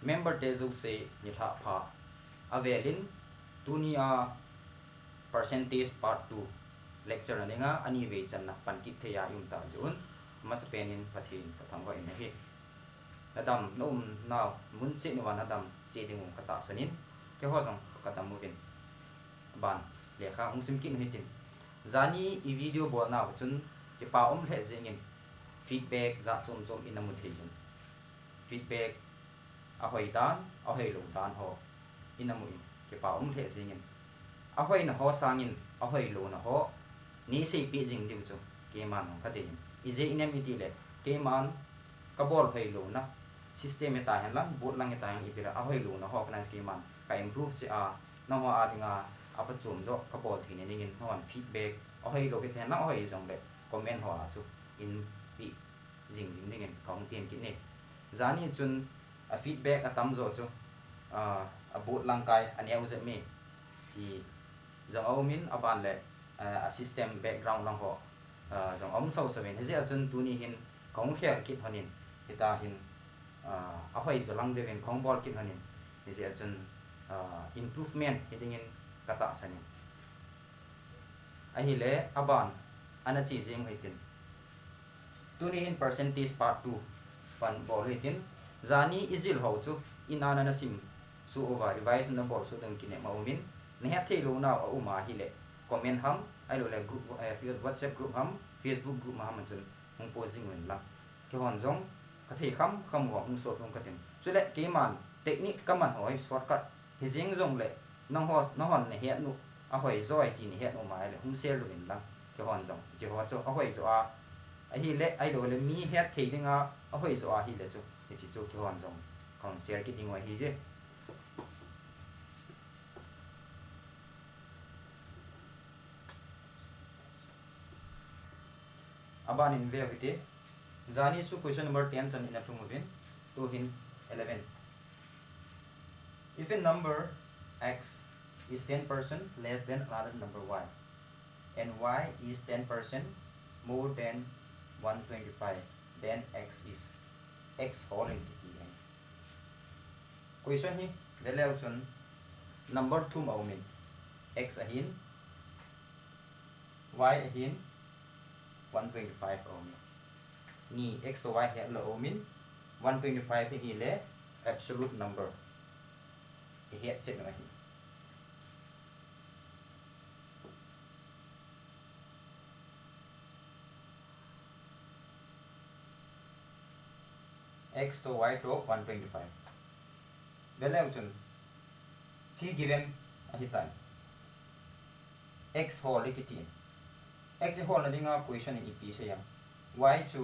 member te zu se ni tha pha avelin tunia percentage part 2 lecture aninga ani ve channa pankit theya yum ta zun mas penin pathin patham go in hi adam nom now mun che ni wan adam che ding kata sanin ke ho jong kata movin ban le kha hung sim kin hitin zani i video bo na chun ke pa le jengin feedback za chom chom in amu thejin feedback a hoi dan a hoi lu dan ho in amu ke pa le jengin a hoi na ho sangin a hoi lu na ho ni sei pi jing diu chu ke man ka de i je inem iti le ke man ka bol hoi lu na system eta han lang bot lang eta han ipira a hoi lu na ho kana ke man ka improve che a na ho a dinga apa chum zo ka bol thine ningin hon feedback a hoi lu ke then na hoi jong le comment ho a chu in pi jing jing ningin kong tien ki ne zani chun a feedback a tam zo chu a bot lang kai an eu ze me thì dòng ông min aban le a system background lang ho dòng ông sau sa ben he chun tu ni hin kong kher kit hanin ita hin a hoi zo lang de ben kong bol kit hanin he chun improvement hitting in kata sanin a hi le aban ana chi jing hitin tu ni hin percentage part 2 fan bol hitin zani izil ho chu inana na sim su over revise na bol su dang kine ma umin ne ha thei lo na o ma hi le comment ham ai lo le group WhatsApp group ham Facebook group ma ham chun hung posing wen la ke hon jong ka thei kham wa hung so phong ka tin chu le ke man technique ka man hoi shortcut hi jing jong le nang hon ne he nu a hoi zoi ti ne he nu ma le hung sel lo wen la ke hon jong ji ho cho a hoi zo a hi le ai lo le mi he thei dinga a hoi zo a hi le chu chi chu ke hon jong kon share ki ding wa hi je aban in verity zani su question number 10 chan in athung movin to hin 11 if a number x is 10% less than another number y and y is 10% more than 125 then x is x whole in kt question hi value chun number 2 ma min x ahin y ahin 125 ohm ni x to y he lo omin 125 hi le absolute number he check na hi x to y to 125 value chun chi given ahi time x whole ki x whole na dinga question in ep se yam y to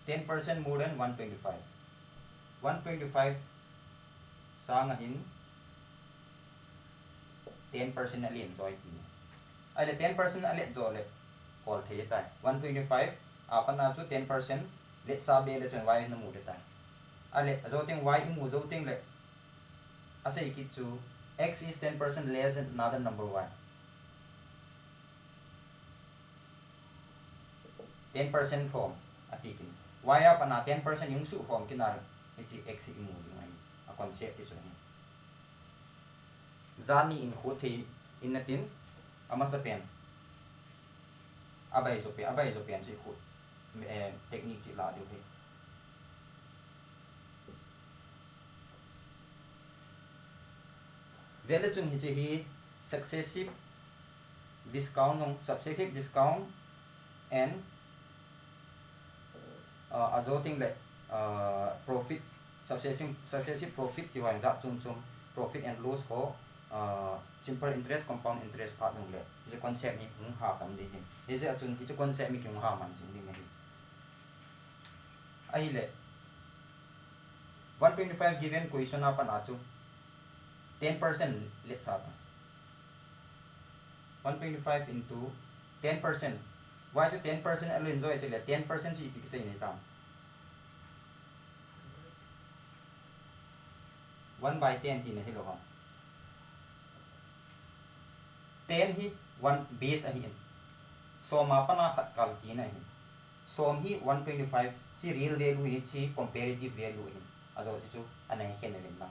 10% more than 125 125 sang hin 10% alien joy ti ai le 10% alien jo le call the tai 125 apan na chu 10% let sa be le chen y na mu de tai ale zo ting y mu zo ting le ase ki chu x is 10% less than another number y 10% form atikin y up ana 10% yung su form kinar ichi x imu ngai a concept iso ni zani in khothi inatin ama sa pen abai zo pen chi khot technique chi la diu he vele chung hi chi hi successive discount and azoting le profit successive profit ti wan za chum profit and loss ko simple interest compound interest part nung le je concept ni hung ha tam de hin he je achun hi concept mi kyung ha man jing ni ngai ai le 125 given question apan achu 10% let sa 125 into 10% y to 10% alo enjoy tile 10% chi ipik sa ini tam 1/10 ti ne hilo ha 10 hi 1 base ahi so ma pa na khat kal ti na hi som hi 125 chi real value hi chi comparative value hi azo chu anai khen len na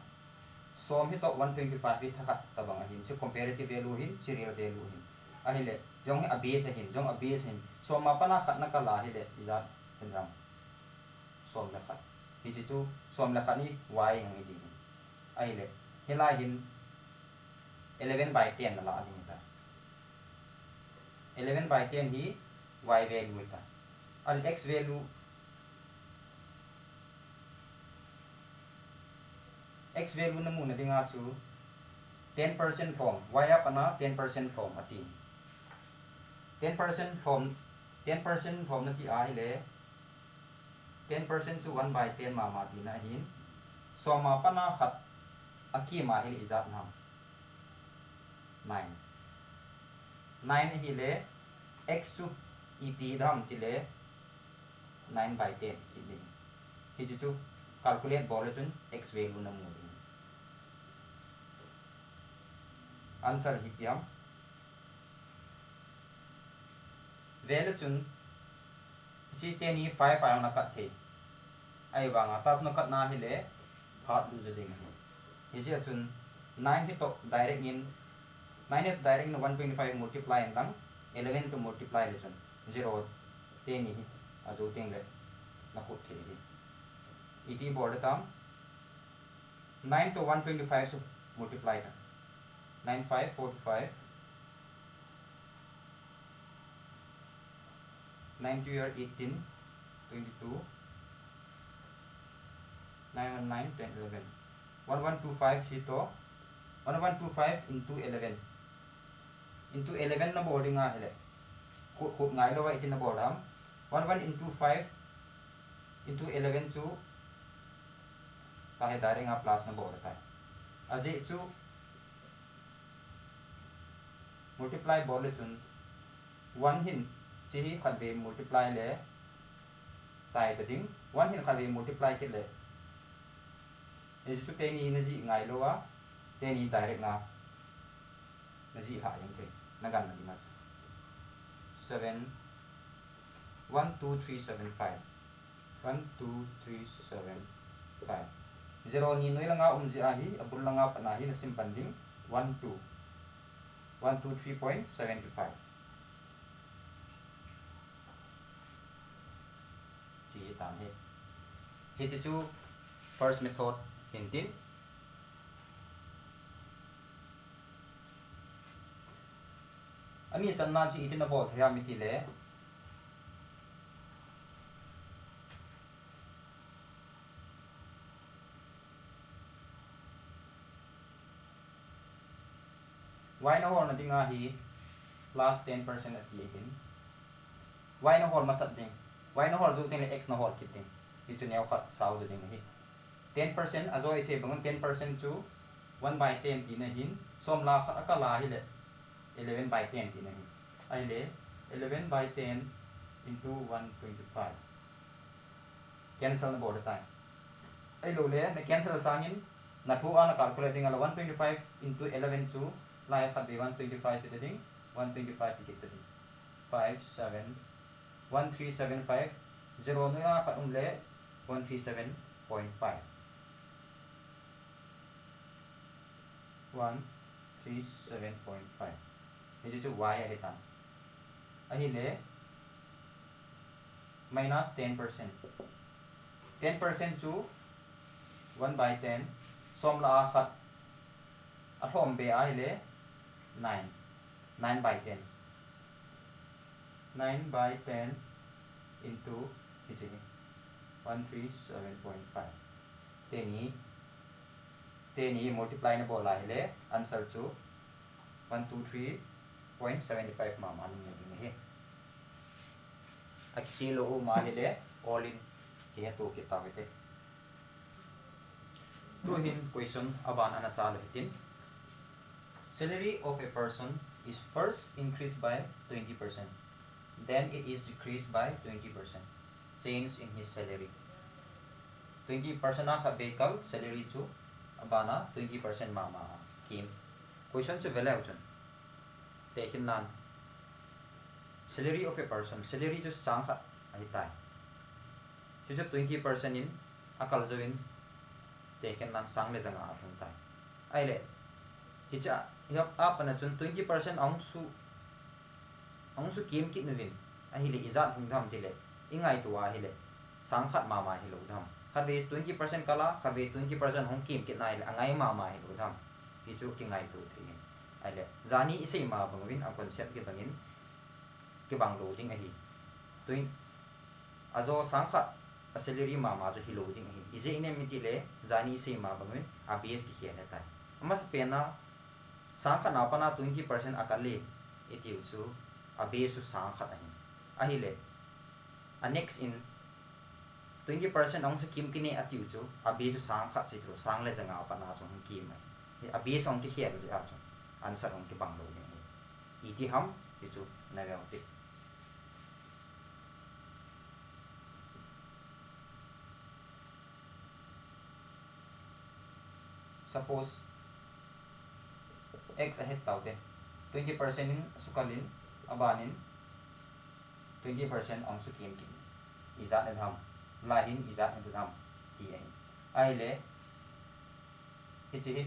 som hi to 125 hi thakat tabang hin chu comparative value hin chi real value hin a hi le jong a base hin jong a base hin som ma pana khat na kala hi le ila ram som la khat hi chu som la khat ni y ngai di a hi le hela hin 11/10 la ading ta 11/10 hi y value ta al x value x value na muna dinga chu 10% form y up ana 10% form ati 10% form 10% form na ti a hi le 10% to 1/10 ma ma ti na hin so ma pana khat aki ma hi izat nam 9 hi le x chu ep dam ti le 9/10 ki ni hi chu calculate bol chun x value na mu answer hi tiam value chun chi te ni 5 na kat the ai wanga tas na kat na hi le phat lu je ding hi ji chun 9 hi to direct in 9 if direct in 125 multiply and lang 11 to multiply le chun 0 te ni azu teng le na khut the hi iti board tam 9 to 125 so multiply ta 9 5 45 9 2 18 22 9 9 10 11 1125 hito 1125 into 11 into 11 na boarding nga hele khut ngai lo wa itin na board am 11 into 5 into 11 chu kahe direct nga plus na board ta aje chu multiply board le chun 1 hin chi hi khat be multiply le tai ta ding 1 hin khat be multiply ke le e chu te ni na ji ngai lo wa te ni direct na ji ha yang te na gan na dina 7 1 2 3 7 5 1 2 3 7 5 0 ni noi la nga ji a hi abul la nga pa na hi na sim pan ding 1 2 123.75 chỉ tạm hết thì chú first method hiện tin anh ấy chân na chỉ itin na bộ theo mình tỷ lệ y na hol na dinga hi plus 10% at lihin y na hol masat ding y na hol zu ting le x na hol kiting hi chu neo khat sau zu ding hi 10% azoi se bangun 10% chu 1/10 ti na hin som la khat akala hi le 11/10 ti na hi ai le 11/10 into 125 cancel na board time ai lo le na cancel sangin na thu ana calculate ding ala 125 into 11 chu lai khat be 125 ti ding 125 ti ding 5 7 1375 0 na khat le 137.5 137.5 ini chu y a hitan ahi le minus 10% 10% chu 1/10 som la khat athom be ai le 9 9/10 9/10 into hichi 137.5 te ni multiply na bola hele answer chu 123.75 ma ma ni ni he akilo u ma hele all in he to ki ta wete to hin question aban ana chal hitin salary of a person is first increased by 20%, then it is decreased by 20%. Change in his salary. 20% na vehicle salary chu abana 20% mama kim. Question chu vela uchun. Tekin nan. Salary of a person. Salary chu sang khat ai tai. Chu 20% in akal join te ken nan sang le zanga apung tai ai le hi cha hiap up ana chun 20% ong su kim kit novin a hi le izat hung dham ti le ingai tuwa hi le sang khat ma hi lo dham khat ve 20% kala khat ve 20% hong kim kit nai le angai ma hi lo dham hi chu ki ngai tu thi ai le zani isei ma bangwin a concept ki bangin ki bang lo ding a hi tuin azo sang khat a salary ma chu hi lo ding hi ize ine mi ti le zani isei ma bangwin a bs ki hian tai ama sa pena sang khat na pana 20% akali itiu chu a bs su sang khat a hi le a next in 20% ong sa kim kini atiu chu a bs su sang khat chi tru sang le janga pana chu hong kim mai a bs ong ki hian ji a chu answer ong ki bang lo ding hi iti ham hi chu na ga ti suppose x ahead taute 20% in sukalin abanin 20% ong su kim ki izat en ham lahin izat en ham ti ai le hi chi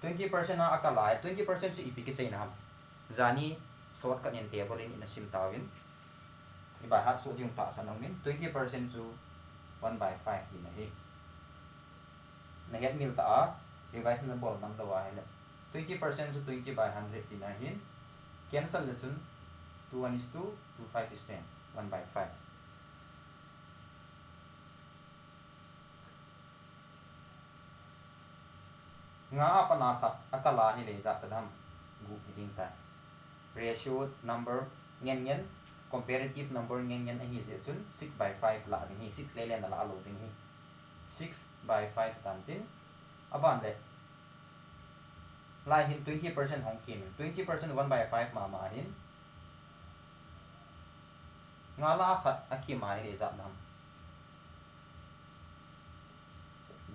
20% na akala 20% su ipiki sei na ham zani sort kan en table in sim tawin iba hat su yung ta sanong min 20% su 1/5 ti na hi na het mil ta a revise na bol mang dawa hele 20% su 20/100 ti na hin cancel le chun 2:1 25 1/5 nga apa na kha akala hi le za tadam gu hiding ta ratio number ngen comparative number ngen a hi je chun 6/5 la ni 6 le na la lo ding hi 6/5 tan tin aban le lai hin 20% hong kim 20% 1/5 ma hin nga la khat aki mai le za nam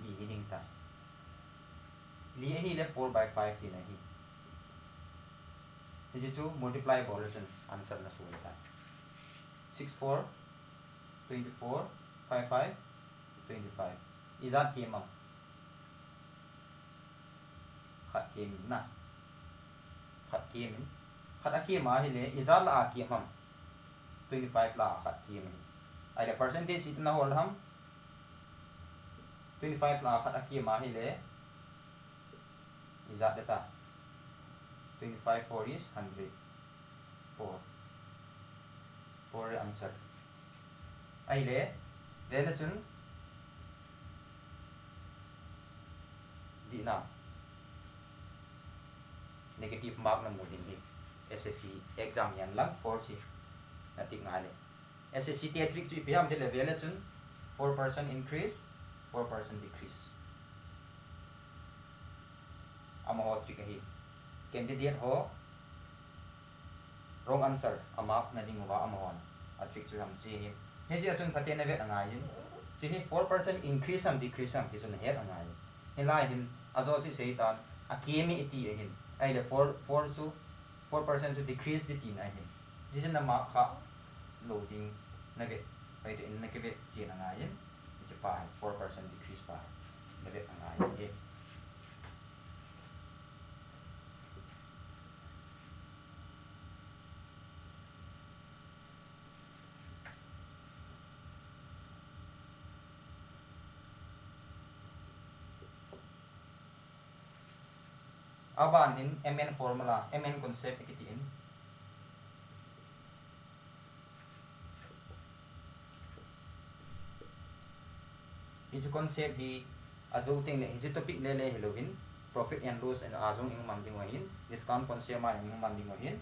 bi hiding ta li hi le 4/5 ti na hi ji chu multiply bolation answer na sul ta 64 24 55 25 izat ki ma khat kim na khat kim khat aki ma hi le izat la aki mam 25 la khat kim ai le percentage it na hol ham 25 la khat aki ma hi le izat data 25 4 is 100 4 answer ai le le chun di na negative mark na mudin hi SSC exam yan lang 4 chi natik nga le SSC theatric chu ipiham de level chun 4% increase 4% decrease ama ho trick hi candidate ho wrong answer ama na ding wa ama hon a trick chu ham chi hi he ji chun phate na vet anga yin chi hi 4% increase and decrease am ki chun he anga yin he lai hin azo chi sei tan a kemi iti hin ai le 4 chu 4% to decrease the tin ai hin ji chen na ma kha loading na vet ai de in na ke vet chi na anga yin chi pa 4% decrease pa na vet anga yin aban in mn formula mn concept ikitin is concept di azoting le is topic le helovin profit and loss and azong ing manding wahin discount concept ma ing manding wahin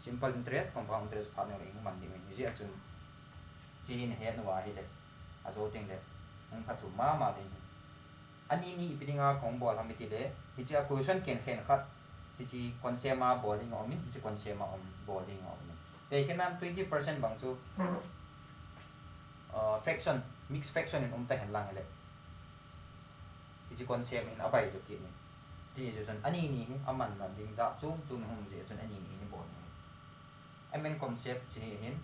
simple interest compound interest partner ing manding wahin ji achun chin he no wa hi le azoting le ong phachu ma de ani ni ipidinga kong bol hamiti le hichi a question ken khen khat hichi concept ma bowling omin hichi concept ma bowling omin te kenan 20% bang chu fraction mixed fraction in ta hen lang hele hichi concept in abai ju ki ni ti ju jon ani ni aman na ding ja chung hum je jon ani ni bol ni mn concept chi hin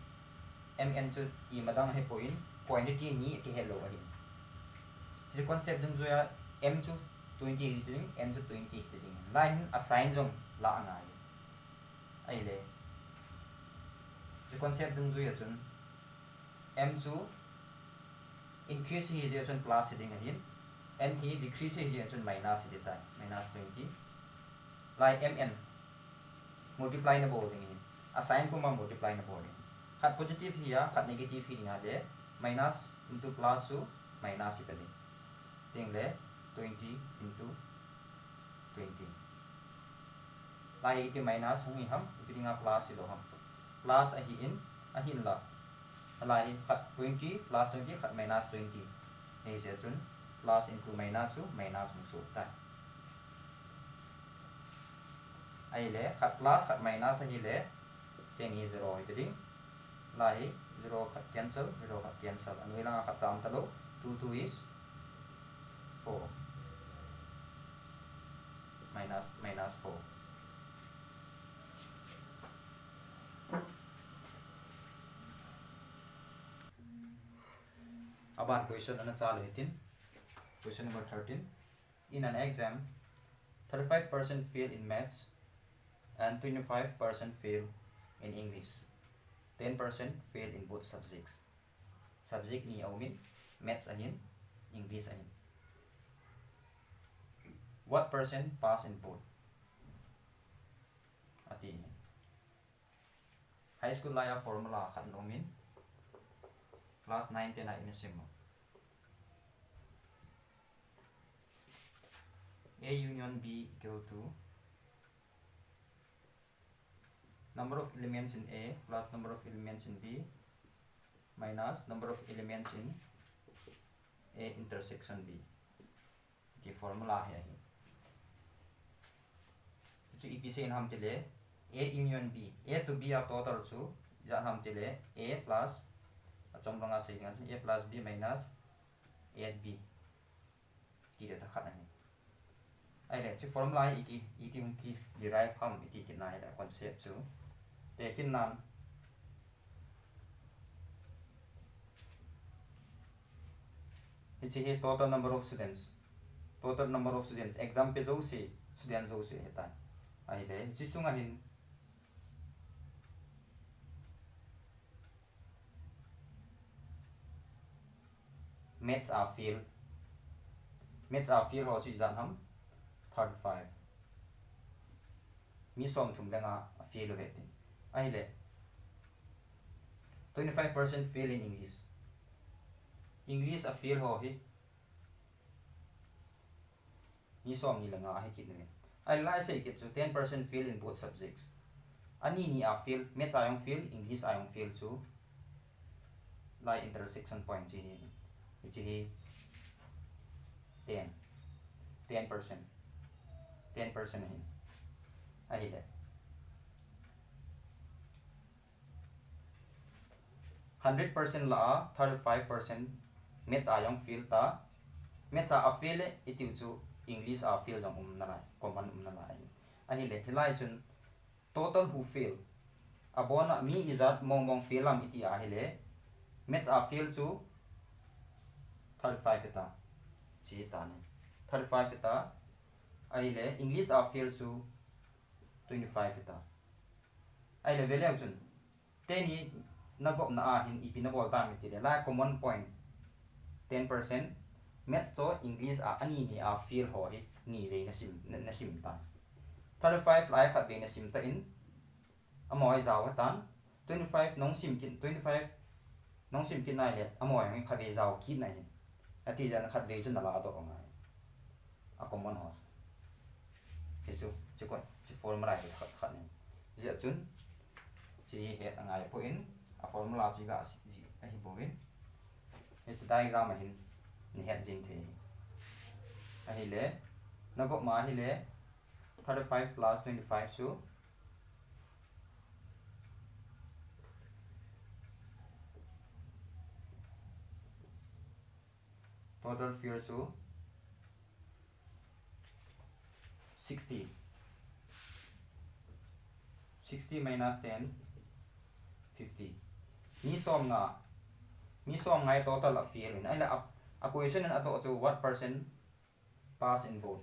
mn chu I madang he point ti ni ki hello ani the concept dung zoya m to 20 hitting m to 20 hitting line assign jong la ngai ai le the concept dung zoya chun m to increase hi je chun plus hitting hin n hi decrease hi je chun minus hi ta minus 20 like mn multiply na bo ding assign ko ma multiply na bo ding khat positive hi khat negative hi ding le minus into plus to minus hi ta ding ding le 20 into 20 lai iti minus hung ham iti nga plus ilo ham plus a hi in la lai khat 20 plus 20 khat minus 20 nei se chun plus into minus su minus hung su ta ai le khat plus khat minus a hi le ten hi 0 iti ding lai 0 khat cancel 0 khat cancel anui la khat cham ta lo 2 is 4 minus 4 aban question ana chalu hitin question number 13 in an exam 35% fail in maths and 25% fail in English 10% fail in both subject ni aumin maths ahin English ahin what percent pass in both ati high school laya formula khat nomin class 9 10 in simo A union B equal to number of elements in A plus number of elements in B minus number of elements in A intersection B the formula hai chu EPC in ham tile A union B A to B are total chu ja ham tile A plus achom langa se ngan A plus B minus A B ti da khat ani ai le chu formula iti hum ki derive ham iti ki nai da concept chu te kin nan ichi he total number of students exam pe zo se student zo se heta ai le chi sunga hin maths are fail ho chi zan ham 35 mi som thum lenga fail ho heti ai le 25% fail in English a fail ho hi mi som ni lenga he kit ne ai lai say kit chu 10% fail in both subjects ani ni a fail maths ayong fail English ayong fail chu lai intersection point chi hi 10% hin ai le 100% la 35% maths ayong fail ta maths a fail iti chu English a fail jang na lai common na lai ani le hilai chun total who fail abona mi izat mong fail am iti a hele maths a fail chu 35 eta chi ta ne 35 eta ai le English a fail chu 25 eta ai le value chun te ni nagop na a hin ipina bol ta mi ti le la common point 10% maths to English a ani ni a fail ho hi ni ve na sim ta 35 lai khat ve na sim ta in amoi zaw tan 25 nong sim kin 25 nong sim kin nai le amoi ngai khat ve zaw ki nai ati jan khat ve chun na la do ngai a common ho hisu chi ko chi formula hi khat ni ji chun chi he angai po in a formula chi ga ji a hi bo in is diagram hin ni het jin the a hi le na go ma hi le 35 plus 25 so total fear so 60 minus 10 50 ni som ngai total of fear in ai la a question an ato to what percent pass in both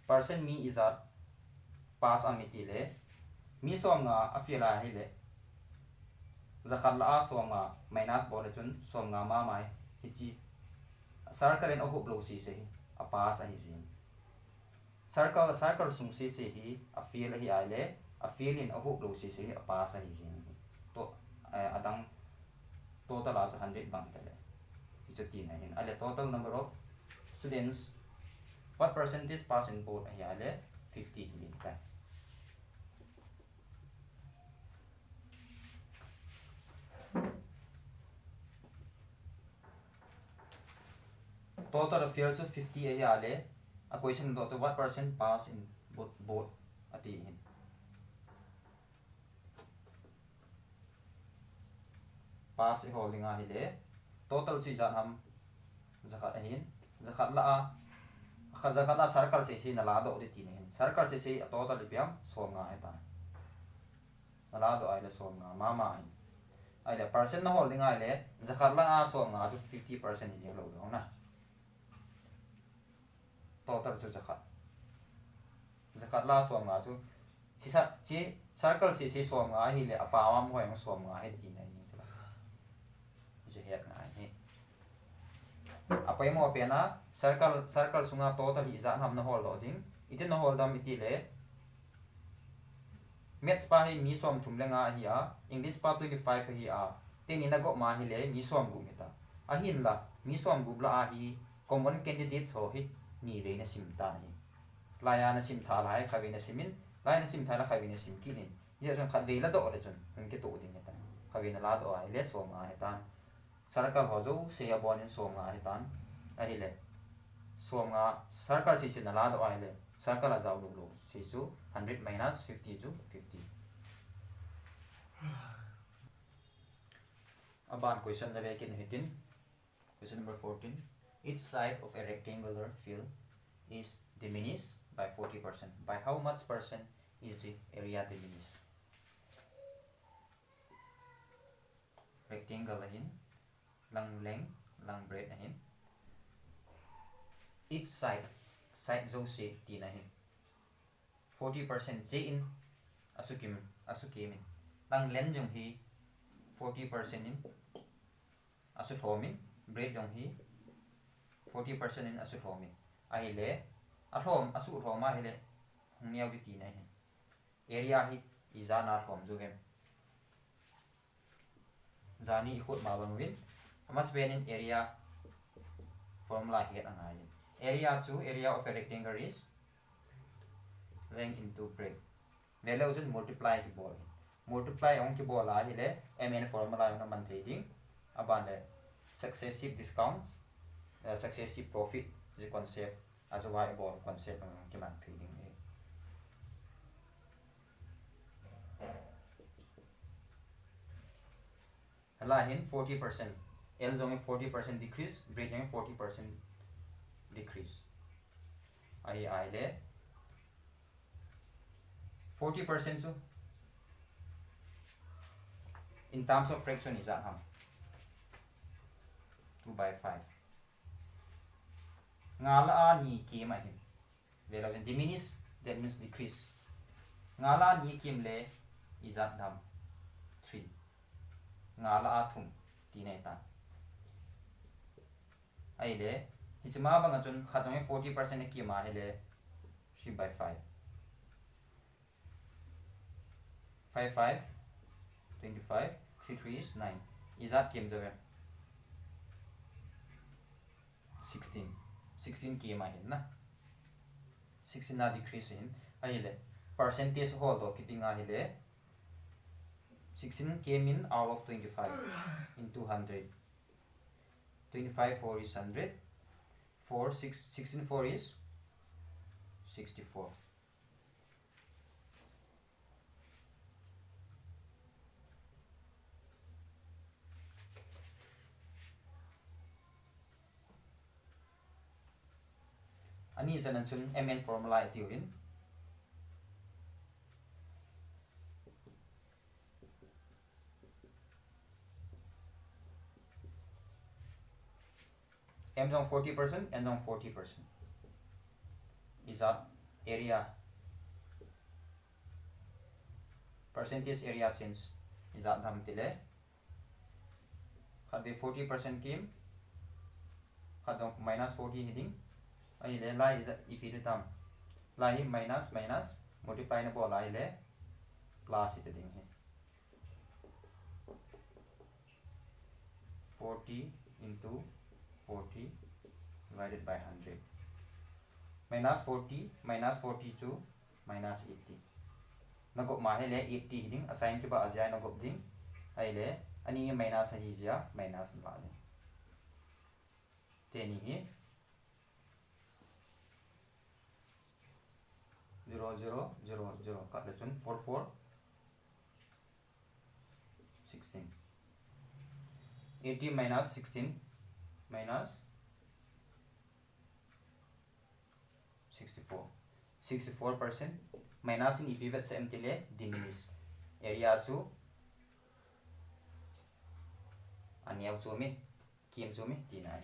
percent mi izat pass amiti le mi som nga afila hi le zakhat la a som nga minus bo le chun som nga ma mai hi chi circle en ohup lo si se a pass a hi zin circle sung si se hi a feel hi ai le a feel in ohup lo si se a pass a hi zin to adang total as 100 bang tele hi chu tin hin ale total number of students what percentage pass in both hi ale 50 lin ta total of fields of 50 hi ale a question to what percent pass in both ati hin pass holding a hi le total chi jan ham zakhat hin zakhat la a zakhat la circle se si na la do de tin hin circle se si total ipiam som nga eta na la do ai le som nga mama ai ai le percent na holding ai le zakhat la a som nga ju 50% ni lo do na total chu zakhat la som nga chu si sa chi circle se si som nga hi le apa am hoi ang som nga hi tin ai ni chu je het na ai apai mo pena circle sunga total hi za nam na hol do ding itin na hol dam iti le maths pa hi mi som thum lenga hi a english pa 25 hi a tin ina go ma hi le mi som gu mita a hin la mi som gu la a hi common candidates ho hi ni ve na sim ta ni la ya na sim tha lai kha ve na simin la na sim tha la kha ve na sim ki ni ye chon khat ve la do le chon ang ke to ding ta kha ve na la do ai le som a ta circle ho zo se ya bon in som nga hi tan a hi le som nga circle si sin na la do ai le circle a zaw lo si su 100 minus 50 to 50 aban question le ve kin hitin question number 14 each side of a rectangular field is diminished by 40%. By how much percent is the area diminished? Rectangle ahin lang length lang breadth ahin each side zo se tin ahin 40% j in asukim lang length jong hi 40% in asuthomin breadth jong hi 40% in asuthomin ai le athom asu thoma hele hniaw di tin ahin area hi izana thom jugem zani ikhut ma bangwin amas benin area formula here angai area to area of a rectangle is length into breadth value just multiply ki ball multiply on ki ball a hele mn formula na man thading aban le successive discounts successive profit the concept as a y ball concept ki man thading Lahin 40% L jong 40% decrease breadth jong 40% decrease ai le 40% so in terms of fraction is that 2/5 ngala ni kim ahin value diminish that means decrease ngala ni kim le is that 3 ngala athum tinai ta ai le hichma bang chun khatong 40% ki ma hele 3/5 5 25 3 is 9 is that kim jawe 16 ki ma hin na 16 na decrease in ai le percentage hold do kitinga hele 16 came in out of 25 into 100 25 4 is 100 4 6 16 4 is 64 ani sanan chun mn formula itiwin m jong 40%, n jong 40%. Is that area percentage area change is that tham tile khad be 40% kim khad jong minus 40 heading ai le lai is if it tam lai minus minus multiply na bo lai le plus it ding he 40 into 40 divided by 100 minus 40 minus 42 minus 80 nagop ma hele 80 ding assign ki ba ajai nagop ding ai le ani minus hi ja minus la le te ni hi 0 0 0 0 kat le chun 4 4 16 80 minus 16 minus 64% minus in pivot sa mtile diminish area chu aniaw chu mi kim chu mi tinai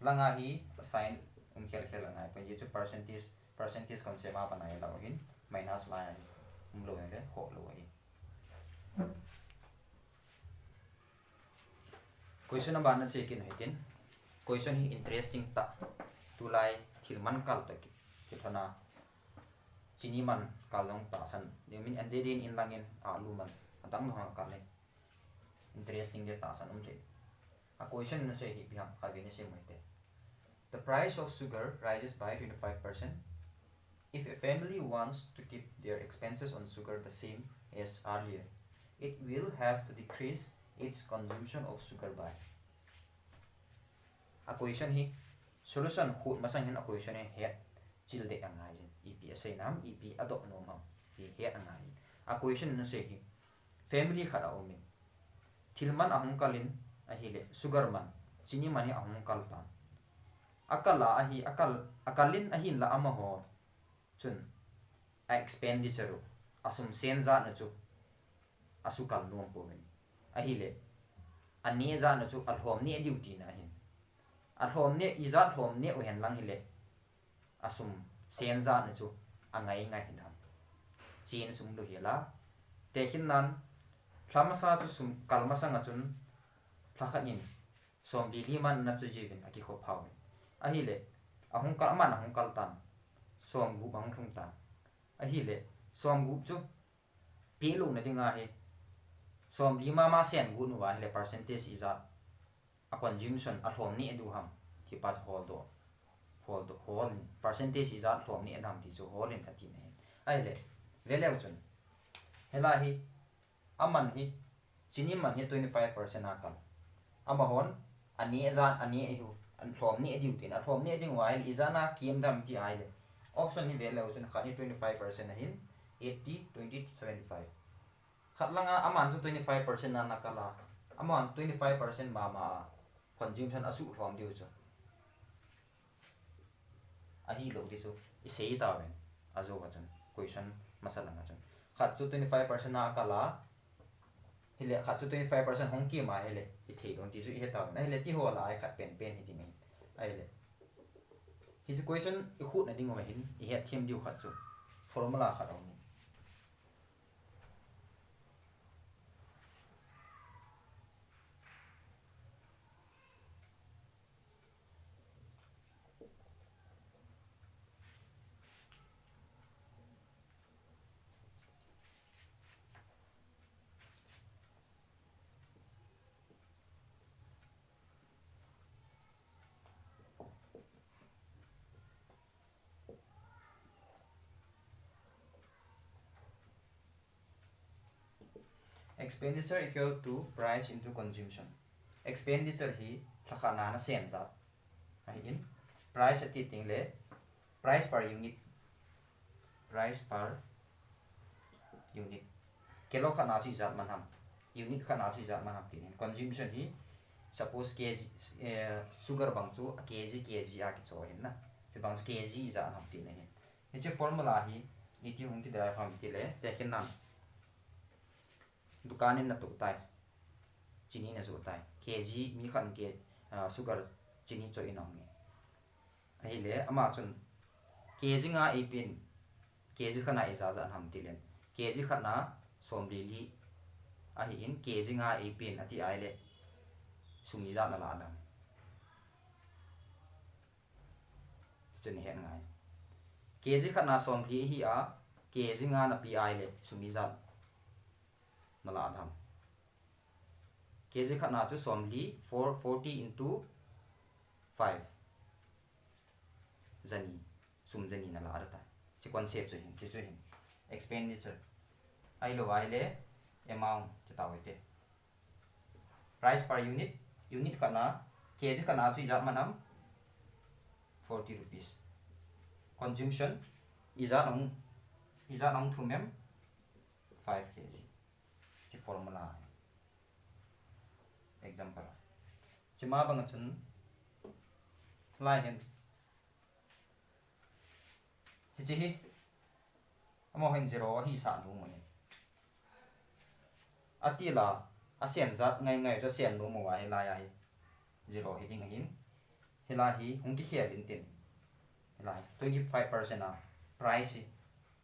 langa hi assign khel khel ngai pa ye chu percentage concept apa nai la hin minus la lo le ho lo hi question number na check in hitin question hi interesting ta tulai thilman kal ta ki thana chini man kalong ta san de min ande din in langin alu man atang no kal le interesting de ta san a question na se hi biham ka be ne se moite the price of sugar rises by 25%. If a family wants to keep their expenses on sugar the same as earlier, it will have to decrease its consumption of sugar by. A question hi solution khut masang hin a question he chil de angai UPSC nam EP adok no mam hi he angai a question na se hi family khara omi thilman ahung kalin a hi le sugar man chini mani ahung kal ta akala ahi akalin ahin la ama ho chun a expenditure asum senza na chu asukal nom po ben ahi le ani za na chu alhom ni duty na hin alhom ne izat hom ne ohen lang hile asum senza na chu angai ngai hinam chin sum lo hela tekin nan thamasa chu sum kalmasa nga chun thakhanin som li man na chu jibin aki kho phau ahile ahung kal man ahung kal tan som gu bang thung tan ahile som gu chu pi lu na dinga he som li ma sen gu nu wa hele percentage is a consumption a hom ni edu ham ti pas hold percentage is a hom ni edam ti chu hol in ati ne ahile value chun hela hi aman hi chini man hi 25% akal ama hon ani ezan ani ehu from ni edu tin from ni edu while izana kim dam ti aile option ni value chun khani 25% hin 80 20 75 khatlanga aman chu 25% na nakala aman 25% ma consumption asu from diu chu ahi lo di chu isei ta ben azo ga chun question masala nga chun khat chu 25% na kala hele khat chu 25% hong ki ma hele I thei don ti chu he ta na hele ti ho la ai khat pen pen hi ti me ai le his question I khut na ding ma hin I he thim diu khat chu formula khat on expenditure equal to price into consumption expenditure hi thakana na sen za ai in price ati ting le price per unit kilo khana chi za manam unit khana chi za manam tin consumption hi suppose kg sugar bang chu kg a ki cho hin na se bang kg za nam tin ne ni che formula hi iti hung ti dai pham ti le te kin nam dukanin na tu tai chini na zo tai kg mi khan ke sugar chini choi nong ni ai le ama chun kg nga ipin kg khana iza za ham tilen kg khana somli li a hi in kg nga ipin ati ai le sumi za na la dam chen hen ngai kg khana somli hi a kg nga na pi ai le sumi za na la dam kg khana chu somli 440 into 5 zani sum zani na la ta chi concept chu hin chi chu hin expenditure ai lo ai le amount chu ta te price per unit khana kg khana chu ja manam 40 rupees consumption iza nong thu mem 5 kg chi formula example chima bang chun lai hen hi amo hen zero hi sa nu mo ni atila asian zat ngai cho sian nu mo wa hi lai ai zero hi ding hin hila hi hung ki khia din tin hila 25% a price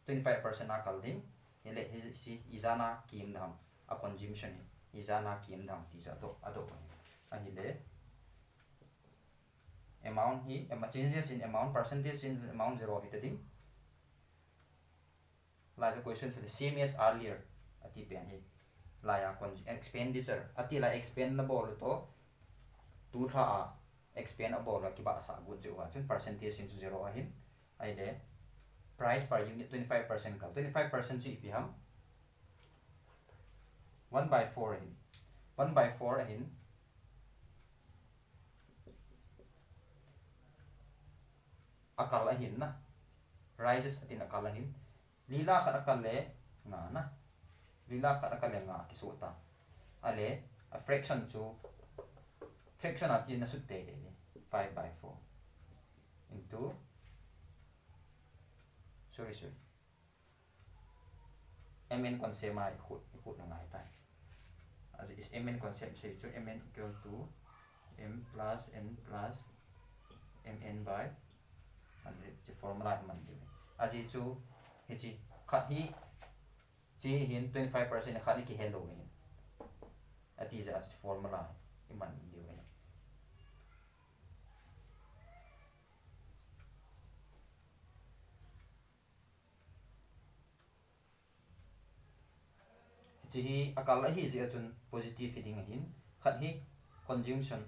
25% a kal din hele hi si izana kim dam a consumption izana kim dam ti za to ado ani le amount hi changes in amount percentage in amount zero hi tading like the question is the same as earlier ati pen hi la ya expenditure ati la expendable to tu tha a expendable ki ba sa good jo wa chun percentage into zero hin ai le price per unit 25% ka 25% chi pi ham 1/4 hin 1/4 hin akal hin na rises atin akal hin lila khat akal le nga na lila khat akal le nga ki su ta ale a fraction atin na su te de 5/4 into sorry mn concept mai khut na ngai tai as is mn concept say to mn equal to m plus n plus mn by 100 the formula man di as it chu hi chi khat hi chi hin 25% khat ni ki hello hin ati za formula iman di we chi hi akal hi zi achun positive feeding hin khat hi consumption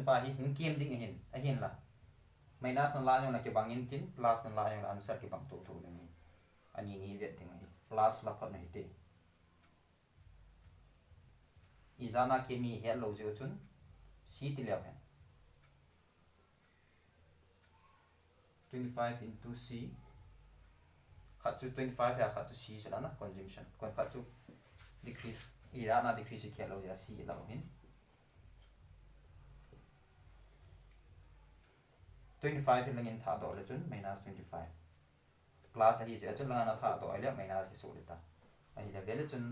pa hi hin kim ding hin a hin la minus na la yong na ke bangin tin plus na la yong la answer ke bang to ni ani ni vet ding hi plus la phat na hi te izana ke mi hello zi achun c ti le 25 into C khat chu 25 ya khat chu C chala na consumption kon khat chu decrease ira na decrease ke lo ya C la hin 25 langin tha do le chun minus 25 plus hi se chun langa na tha do ile minus ki so le ta ai le vele chun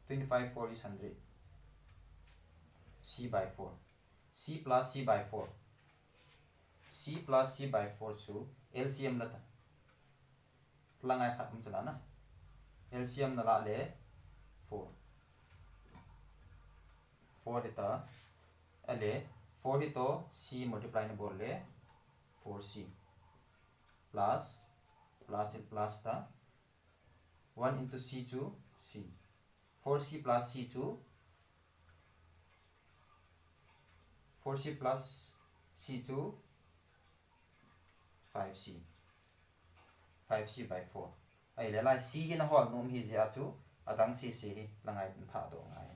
25 4 is 100 C by 4 C plus C by 4 C plus C by 4 chu LCM la ta langai khat um chala na LCM na la le 4 hita ale 4 hito C multiply na bol le 4C plus ta 1 into C chu C 4C plus C chu 4C plus C to 5C by 4 ai le lai C hi na hol num hi zia chu adang C hi langai tha do ngai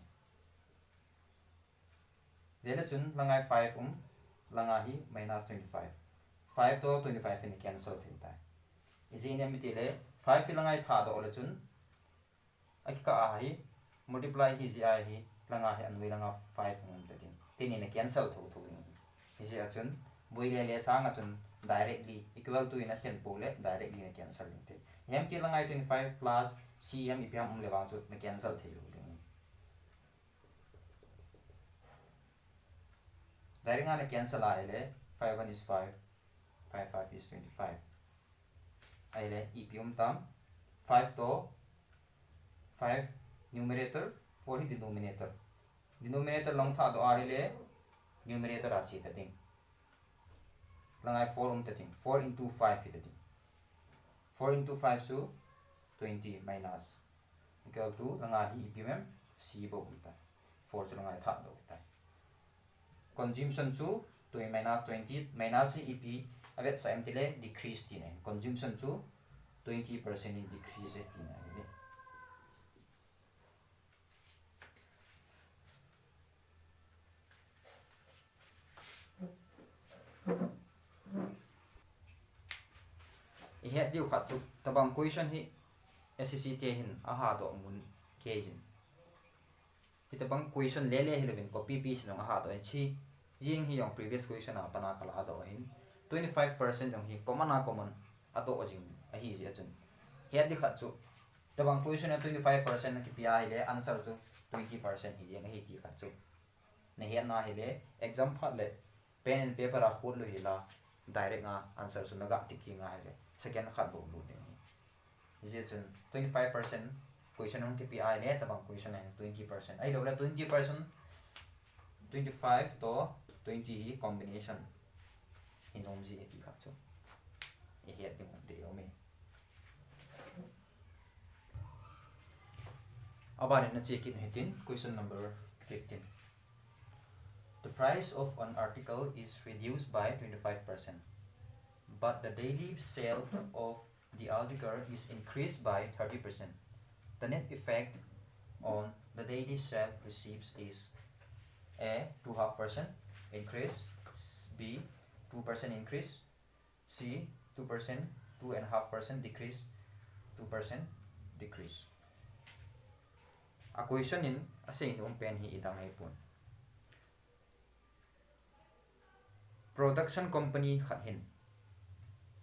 le chun langai 5 langa hi minus 25 5 to 25 ni cancel thin ta is in mi le 5 hi langai tha do le chun ai ka a hi multiply hi zia hi langa hi anwi langa 5 ta din tini na cancel thu ni is a chun bui le sang chun directly equal to in a ken pole directly na cancel inte hem ti langai 25 plus cm ipiam le wang chu na cancel thei lo ding direct na cancel ai le 5 1 is 5 5 5 is 25 ai le ipium tam 5 to 5 numerator 4 hi denominator long tha do are le numerator a chi ta ding langai 4 ta ding 4 into 5 hi ta ding 4 into 5 so 20 minus equal to langai hi ipm c bo ta 4 chu langai tha do ta consumption chu 20 minus 20 minus hi ep avet sa mtile decrease ti ne consumption chu 20% in decrease ti ne he diu khat tu tabang question hi SCC te hin a ha do mun ke jin hi tabang question le le hi copy piece nong a ha do chi jing hi yong previous question a pana kala do hin 25% yong hi common a do jing a hi je chun he di khat chu tabang question 25% ki pi ai le answer chu 20% hi je na hi ti khat chu na he na hi le exam phat le pen and paper a khol lo hi la direct nga answer su naga tiki nga le second khat bo lu de is it 25% question on KPI le tabang question and 20% ai lo la 20% 25 to 20 combination inom ji eti khat chu e he de mo de me abane na check in hetin question number 15. The price of an article is reduced by 25%, but the daily sale of the article is increased by 30%. The net effect on the daily sale receipts is A. 2.5% increase, B. 2% increase, C. 2%, 2.5% decrease, 2% decrease. A question in a say in pen hi idang hai pun. Production company khat hin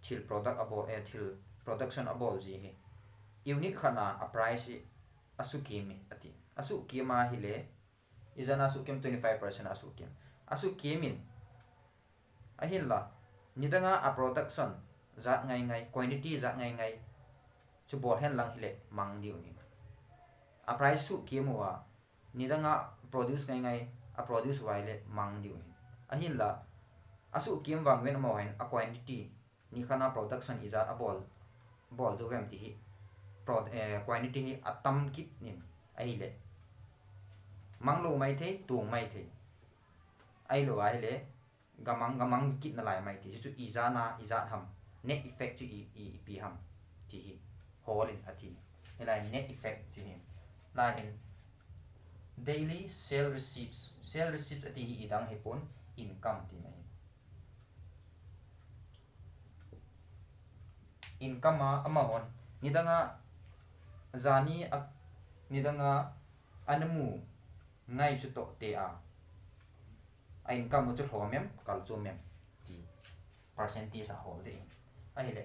thil product abo thil production abo ji hi unit khana a price asu kimi ati asu kima hi le izana asu kim 25% asu kimin a hin la nidanga a production za ngai quantity za ngai chu bo hen lang hi le mang diu ni a price su kimu wa nidanga produce ngai a produce wai le mang diu ni a hin la asu kim wang wen mo hen a quantity ni khana production is a ball jo vem ti hi quantity hi atam kit nin ai le manglo mai the tu mai the ai lo ai le gamang kit na lai mai ti chu iza ham net effect chu i pi ham ti hi hole in ati helai net effect ti hi la hin daily sale receipts ati hi idang he pon income ti mai income amahon nidanga zani nidanga anamu ngai chu to te a income chu thomem kalchu mem ti percentage a hol de a hele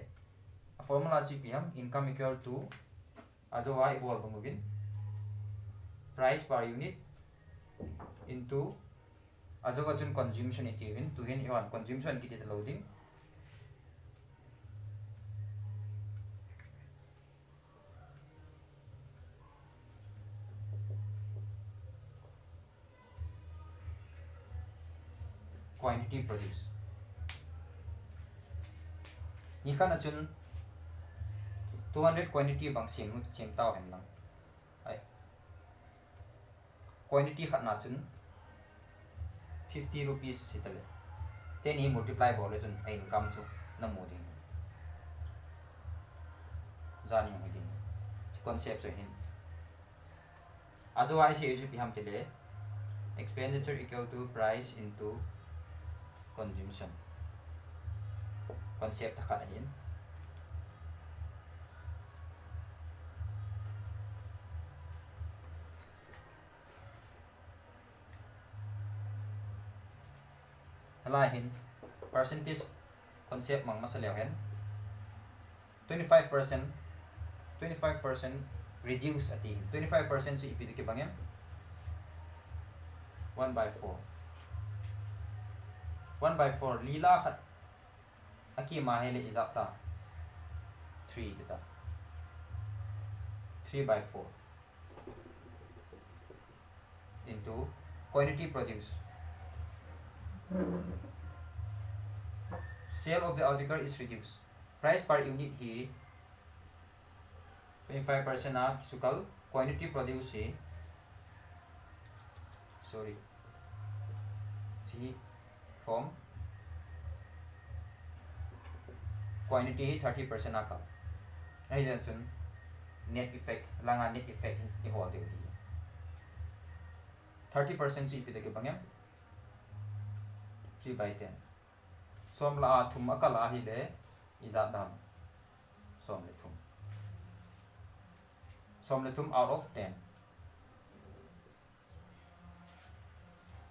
a formula gpm income equal to ajowa equal bangubin price per unit into ajowa chun consumption etivin to hin yon consumption kiti loading quantity produce ni khana chun 200 quantity bang sim tao hen lang ai quantity khatna chun 50 rupees hitale then he multiply bole chun income chu na modin jani ho din concept so hin ajo ai se ju pi ham tele expenditure equal to price into consumption concept khat hin hala hin percentage concept mang masalaw hen 25% reduce ati 25% so ipid ke bangem 1/4 1/4 lila khat aki ma hele izata 3 data 3/4 into quantity produced. Sale of the article is reduced. Price per unit he 25% na sukal quantity produced he from quantity 30% na kal. Ai jan net effect langa net effect hi ho de 30% si ipide ke bangem 3/10 som la thum akala hi le izat dam som le thum out of 10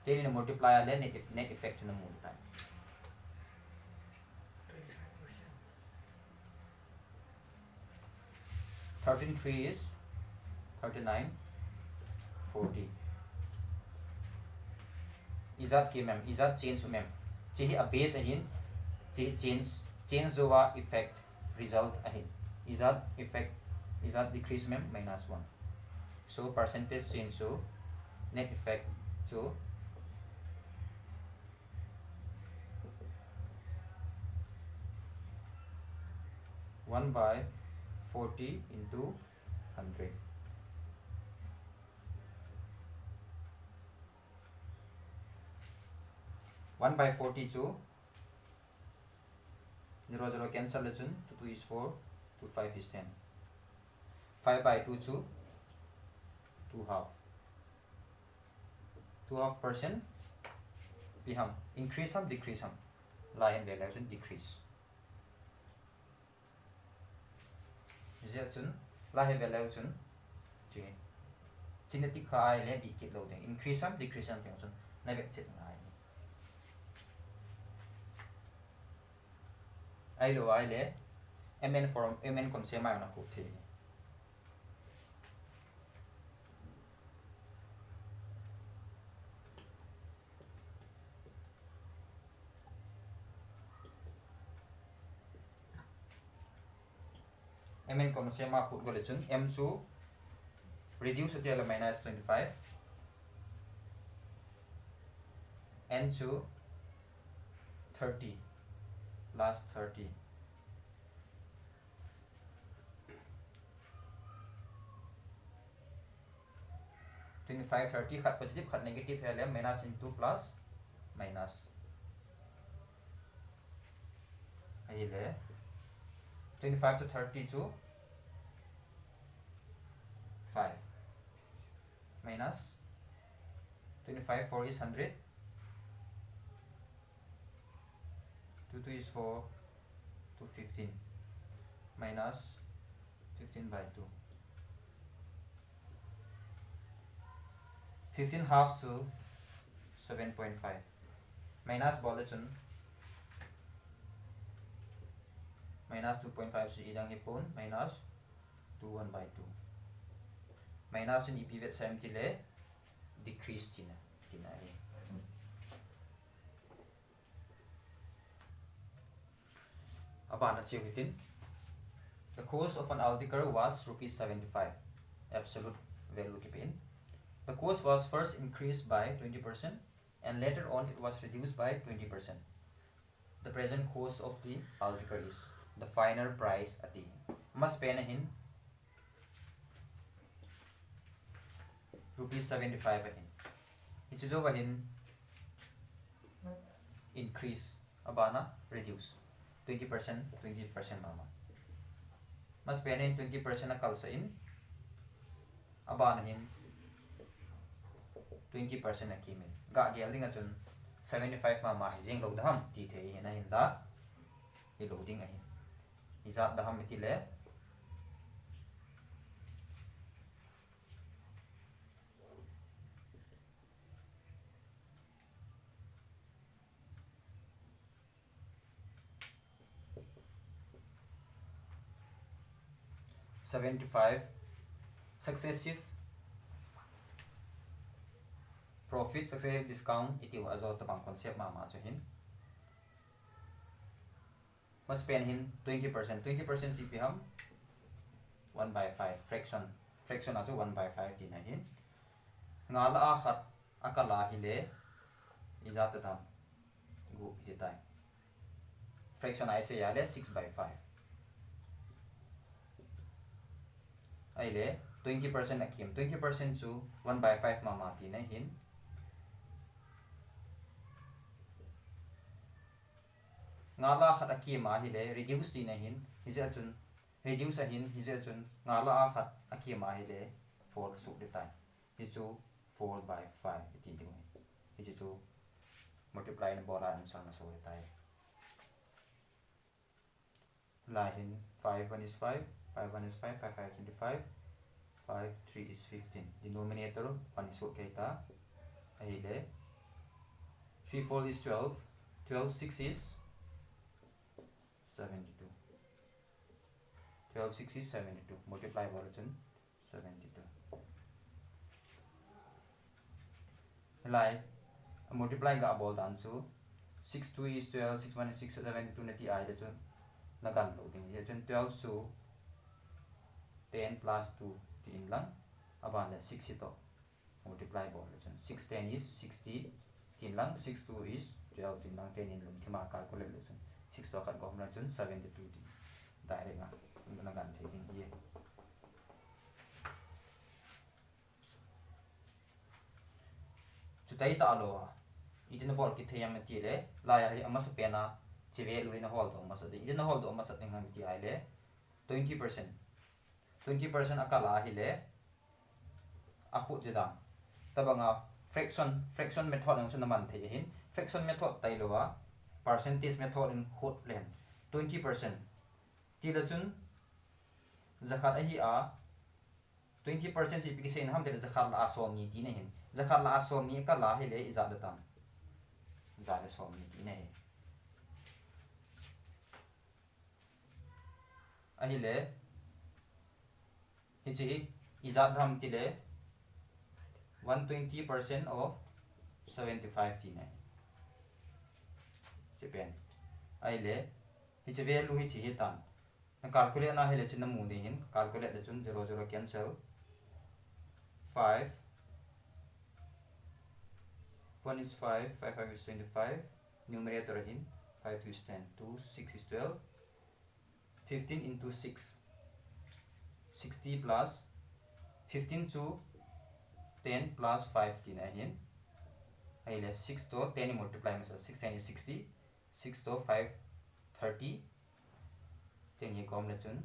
10 in multiplier le net effect na mo time 13/3 is 39 40 izat ke mem izat change mem chi a base ahin chi change over effect result ahin izat effect izat decrease mem -1 so percentage change so net effect so 1/40 into 100 1/40 to 0 cancel le chun 2 is 4 2 5 is 10 5/2 to 2.5% piham increase ham decrease ham line value decrease zia chun line value chun chi genetic khai le di kit lo de increase ham decrease ham chun na be chet ngai ai le mn form mn concept ma na ko the mn concept ma put gole chun m chu reduce at le -25 n chu 30 plus 30 25 30 khat positive khat negative hele minus into plus minus hele 25 to 30 to 5 minus 25 4 is 100 2 is 4 to 15 minus 15/2 15 halves to 7.5 minus bolachun minus 2.5 so idang hipon minus 1/2 minus in ipivet sam tile decrease tina abana chewitin the cost of an article was ₹75 absolute value keepin the cost was first increased by 20% and later on it was reduced by 20%. The present cost of the article is the final price at the must pay in ₹75 in it is over in increase abana reduce 20% mama must pay in 20% akalsa in abana in 20% akimin ga gelding achun 75 mama hijing lo daham ti the hina hinda i loading ahin izat daham itile 75 successive profit successive discount iti wa zo tabang concept ma cho hin must spend hin 20% 20% si ham 1/5 fraction ajo 1/5 ti na hin ngala a khat akala hile izat ta gu iti tai fraction ai se yale 6/5 aile 20% akim 20% chu 1/5 ma ti na hin ngala khat akima hile reduce ti na hin hija chun reduce hin hija chun ngala khat akima hile 4 su de tai hi chu 4/5 ti di hi chu multiply na bola answer na so de tai la hin 5 1 is 5 5 1 is 5 5 5 25 5 3 is 15 denominator 1 is okay ta ahile 3 4 is 12 12 6 is 72 12 6 is 72 multiply version 72 like multiply ga bol dan chu 6 2 is 12 6 1 is 6 72 na ti ai da chu na gan lo ding ye chun 12 su 10 plus 2 ti in lang aban da 6 to multiply bol chun 6 10 is 60 tin lang 6 2 is 12 tin lang 10 in lum thima calculate le chun 6 to khat ko hom la chun 72 ti direct na gan the ding ye chu tai ta lo itin bol ki theyam ti le la ya hi ama sa pena chive luina hol do masa de itin hol do masa ting ham ti ai le 20% 20% akala hi le akhu jeda tabanga fraction method ang chun man the hin fraction method tai lo wa percentage method in hot len 20% ti la chun zakat a hi a 20% si pikise in ham de zakat la asom ni ti ne hin zakat la asom ni ka la hi le iza da tam za da som ni ti ne a hi le hi chi iza dham ti le 120% of 75 ti ne Japan ai le hi che value hi chi hi tan na calculate na hele chin na mu ni hin calculate da chun 0 0 cancel 5 1 is 5 5 5 is 25 numerator hin 5 is 10 2 6 is 12 15 into 6 60 plus 15 to 10 plus 5 tin hin ai le 6 to 10 multiply ma 6 10 is 60 6 to 5 30 10 hi kom le chun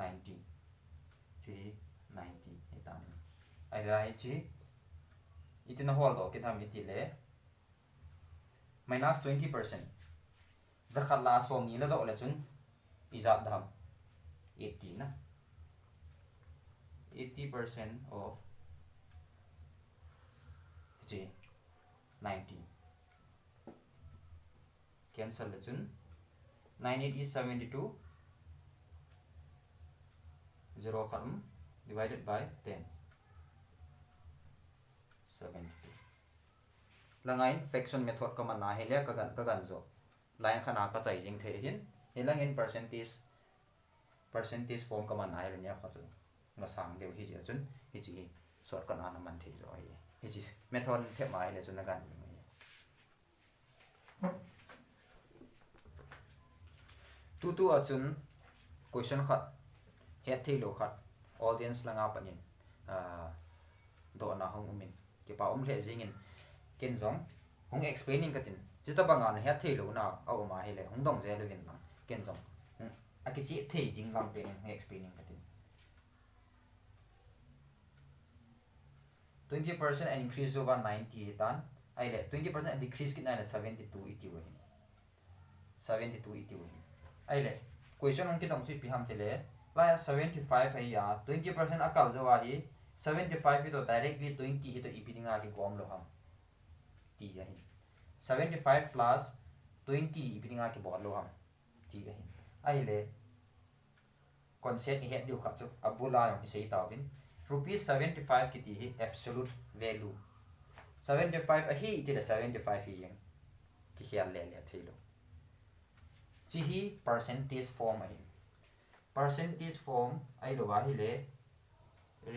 90 chi 90 itam ai ra chi itin hol do ke tham iti le minus 20% zakat la som ni la do le chun izat dham 80 na 80% of J 90 cancel the chun 98 is 72 0 kharm divided by 10 72 langain fraction method ka man na hele ka gan zo line khana ka chai jing the hin helang in percentage form ka man na hele nya kha chu nga sang deu hi chun hi chi short kan ana man the zo hi chi method the mai le chun na gan tu achun question khat het thi lo khat audience langa panin do na hong umin ke pa le jingin ken jong hong explaining katin jita bangan het thi lo na au ma hele hong dong je lo win na ken jong akichi thi ding lam pe explaining katin 20% and increase over 90 tan ai le 20% and decrease kin na 72 iti wa 72 iti wa ai le question on ki dong chi pi ham te le la 75 ai ya 20% akal jawa hi 75 to directly 20 hi to ipidinga ki gom lo ham ti ya hi 75 plus 20 ipidinga ki bol lo ham ti ya hi ai le concept he diu kha chu abula yong sei tawin rupees 75 ki ti hi absolute value 75 a hi ti da 75 hi yang ki hian le le thilo chi hi percentage form ai percentage form ai lo wa hi le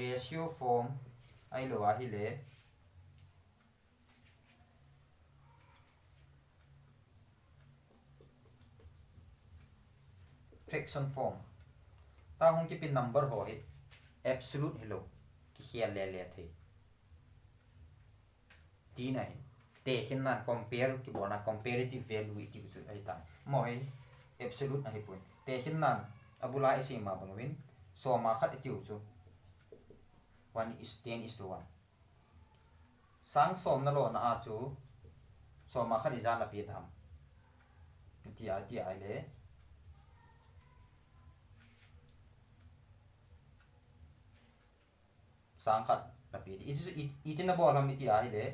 ratio form ai lo wa hi le fraction form ta hong ki pin number ho hi absolute hello ki hian le le the ti nai te hin nan compare ki bona comparative value ti chu ai ta moi absolute na hi pun te hin nan abula isi ma bangwin so ma khat ti chu 1:10:1 sang som na lo na a chu so ma khat izan la pi tham ti ai le sang khat la pi i tin na bo lam ti ai le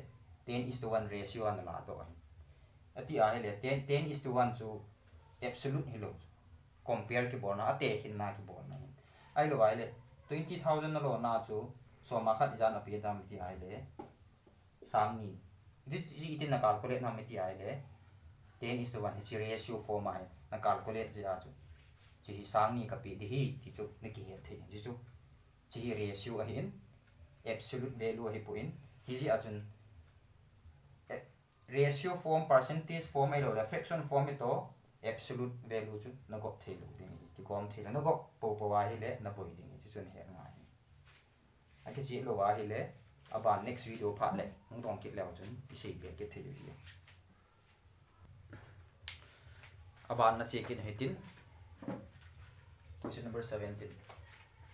10:1 ratio an la to ai ati ai le 10:1 chu absolute hi lo compare ki bona ate hin na ki bona ai lo ai le 20,000 na lo na chu so ma khat izan api dam ti ai le sang ni ji itin na calculate na mi ti ai le 10:1 hi ratio form ai na calculate ja chu chi sang ni ka pi di hi ti chu ni ki he the ji chu chi ratio a hin absolute value hi puin hi ji achun ratio form percentage form ai lo la fraction form to absolute value chu na go thelo ding ki kom thelo na go po wa hi le na boi ding chi chun he nga hi a ki chi lo wa hi le aba next video pha le mong dong kit lew chun i sei be ke thelo hi aba na check in hetin question number 17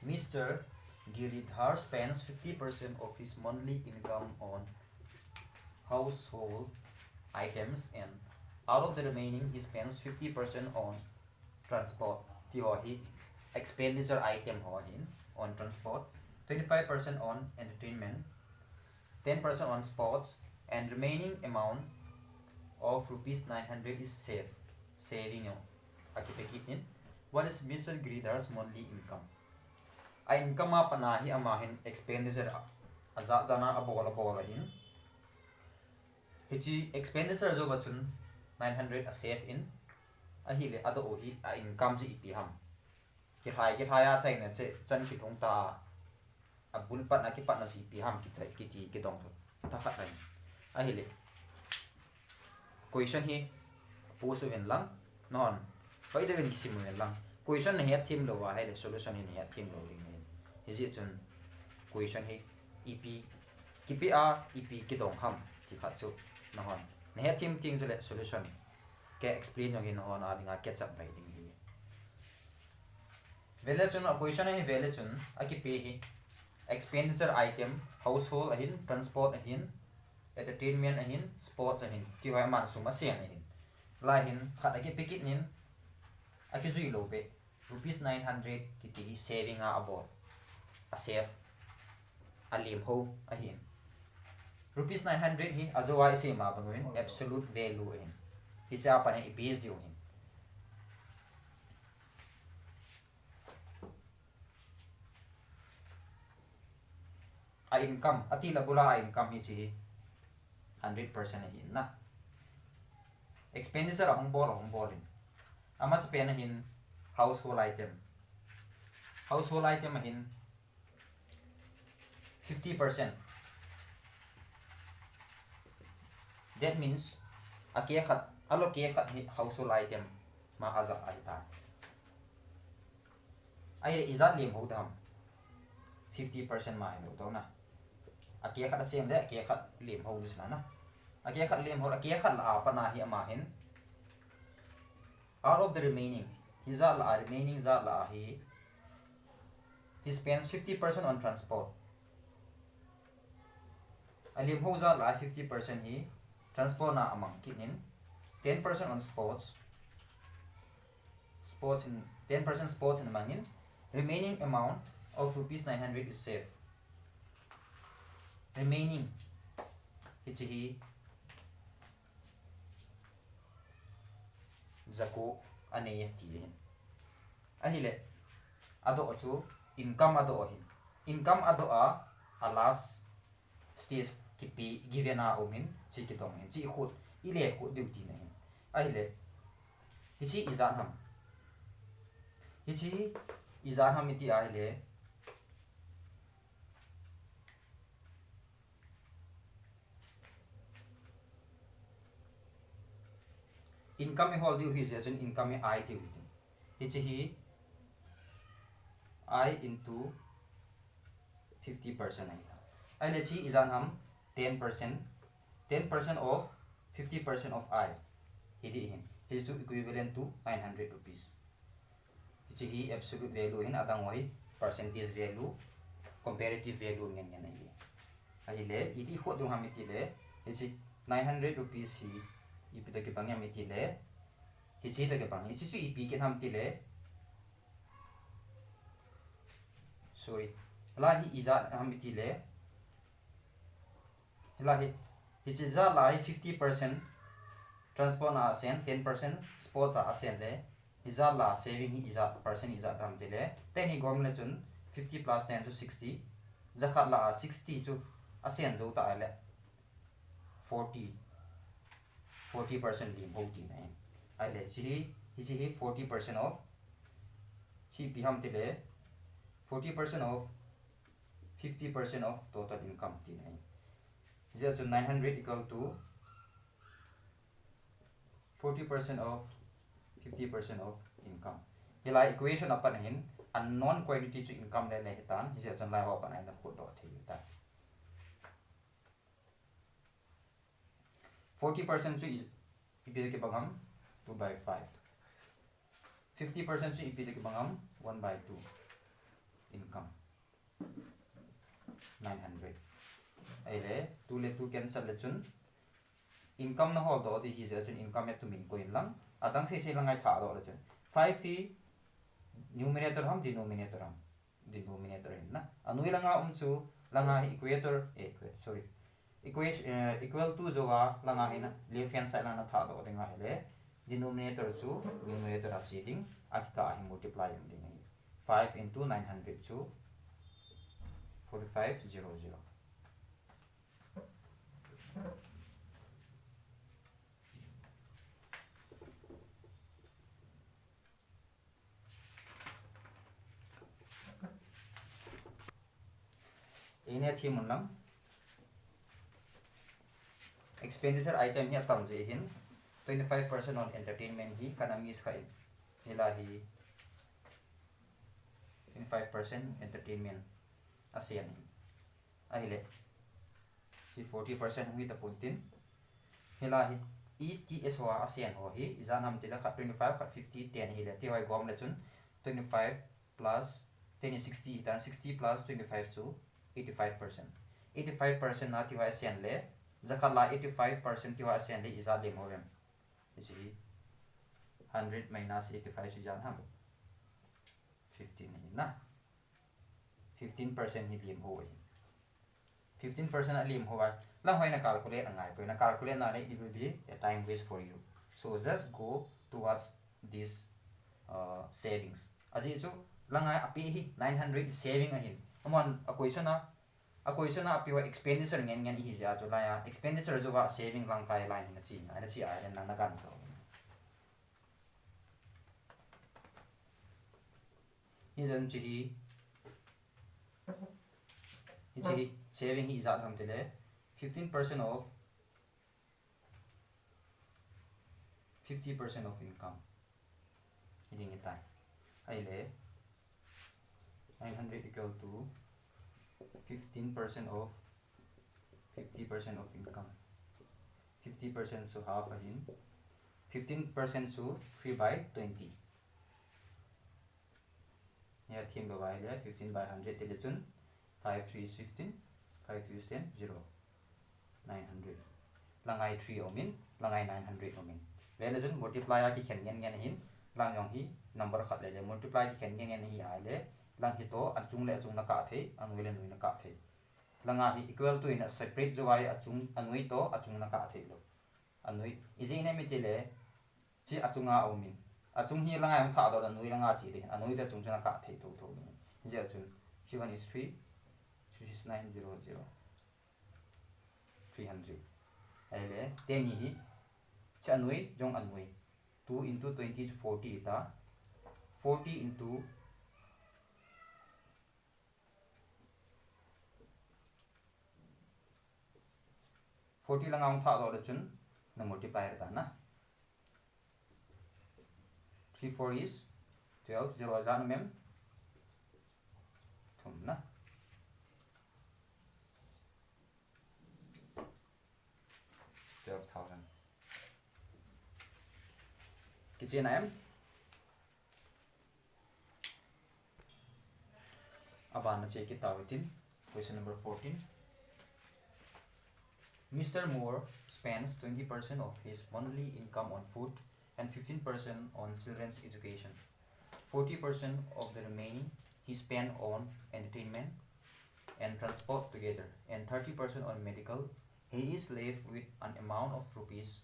Mr. Giridhar spends 50% of his monthly income on household items and out of the remaining he spends 50% on transport ti ho hi expenditure item ho hin on transport 25% on entertainment 10% on sports and remaining amount of rupees 900 is saving yo akipeki in what is Mr. Giridhar's monthly income a income ma pana hi ama hin expenditure aza jana abola hin hichi expenditure zo bachun 900 a save in a hi le ado hi a income ji iti ham ki thai a chai na che chan ki thong ta a bul pat na ki pat na ji pi ham ki thai ki ti ki dong tho ta khat nai a hi le question hi pu su hen lang non pai de ben ki simu hen lang question he thim lo wa hai le solution hi he thim lo ding hi ji chun question hi ep ki pi a ep ki dong ham ki khat chu na hon ne he thim ting zu le solution ke explain yo hin hon a dinga catch up bai ding hi vele chun a question hi vele chun a ki pe hi expenditure item household ahin transport ahin entertainment ahin sports ahin ki wa man sum a sen ahin la hin khat a ki pikit nin a ki zui lo pe rupees 900 ki ti saving a abor a save a lim ho ahin rupees 900 hi azowa ise ma bangwin absolute value ahin hi cha pa ne ipis diu hin a income ati la bula a income hi chi 100% ahin na expenditure ahong bol in ama spend ahin household item ahin 50%. That means allocate household item ma aza aita ai izat lim ho dam 50% ma lo to na akia khat sem le akia khat lim ho dus na akia khat lim ho akia khat la pa na hi ama hin out of the remaining remaining za la hi he spends 50% on transport alim ho za la 50% hi transport na amang kinin 10% on sports in 10% sports in mangin remaining amount of rupees 900 is saved remaining hichi zako ane ti hin ahile ado chu income ado hin income ado a last stage ki pi given a omin chi ki tong hin chi khut ile khut duty na hin ai le hichi izan ham hichi izan ham iti ai le income e hol du hi je chun income e I ti wi hichi hi I into 50% ai le chi izan ham 10% of 50% of I hidi hin is to equivalent to 900 rupees hichi hi absolute value hin adang wai percentage value comparative value ngen ngen ai ai le iti khot dung ham iti le hichi 900 rupees hi ipita ke bang yam iti le hichi ta ke bang hichi chu ipi ke ham ti le sorry la hi iza ham iti le la hi hichi za lai 50% transport na asen 10% sports a asen le iza la saving hi iza percent iza dam te le ten hi gom le chun 50 plus 10 to 60 zakhat la 60 chu asen zo ta le 40% lim ho ti ne ai le chi hi 40% of chi pi ham te le 40% of 50% of total income ti ne is to 900 equal to 40% of 50% of income hila equation apan hin unknown quantity to income le hitan is to lai ho pan ai na khot do thi ta 40% to ipi ke bangam 2/5 50% to ipi ke bangam 1/2 income 900 ai le 2 le 2 cancel le chun income na hol do di hi je chun income to min coin lang adang se langai tha do le chun 5 fi numerator ham denominator hin na anui langa chu langa equator sorry equation equal to zowa langa hin na left hand side langa tha do denga hele denominator chu numerator of shading akika hi multiply ding 5 into 900 chu 4500 ine thi mun lam expenditure item hi tam je hin 25% on entertainment hi kana miss khai ilahi 25% entertainment asian ahile si 40% hui ta puntin hilahi ETS wa asian ho hi izanam tila khat 25 khat 50 10 hile ti wai gom le chun 25 plus 10 is 60 dan 60 plus 25 chu 85% na ti wai asian le zakala 85% ti wai asian le iza le movem is 100 minus 85 si jan ham 15 na 15% hi lim ho 15% lim ho lang hoi na calculate angai pe na calculate na it will be a time waste for you so just go towards this savings aji chu langai api hi 900 saving ahin amon a question na api wa expenditure ngen hi ja chu la ya expenditure jo wa saving lang kai line na chi ai na kan to isn't he saving is at home today 15% of 50% of income hitting it time I lay 900 equal to 15% of 50% of income 50% so half again 15% so 3/20 here thing by 15 by 100 division 5 3 is 15 5 2 is 10 0 900 langai 3 omin langai 900 omin le jun multiply ki khen ngen hin lang yong hi number khat le multiply ki khen ngen hi ai le lang hi to achung le achung na ka the anui le nui na ka the langa hi equal to in a separate jawai achung anui to achung na ka the lo anui is in emiti le chi achunga omin chung hi langai ang tha do da nui langa chi de anui da chung chana ka thei to to ni je chun c1 is 3 is 900 300 ale ten hi cha anui jong anui 2 into 20 is 40 ta 40 into 40 lang ang tha do da chun na multiplier ta na 3 4 is 12 0 jan mem thum na 12,000 kichen am aban na check it out in question number 14. Mr. Moore spends 20% of his monthly income on food and 15% on children's education. 40% of the remaining he spent on entertainment and transport together, and 30% on medical. He is left with an amount of rupees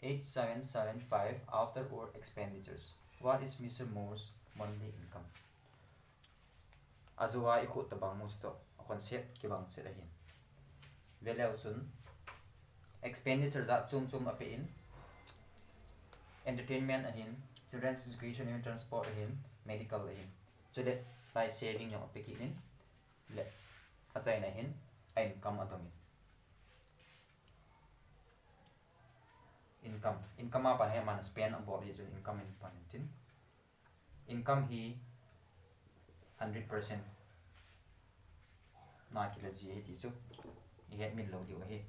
8775 after all expenditures. What is Mr. Moore's monthly income? Azuwa ikut tabang mo ito concept kibang sirahin. Value chun expenditure za chum apein, entertainment ahin, children's education and transport ahin, medical ahin. So that tai saving yung apekinin le atsay na ahin income atomin. Income apa he man spend about his income in panintin. Income he 100% na kila ji he ti chu he min lo di wa he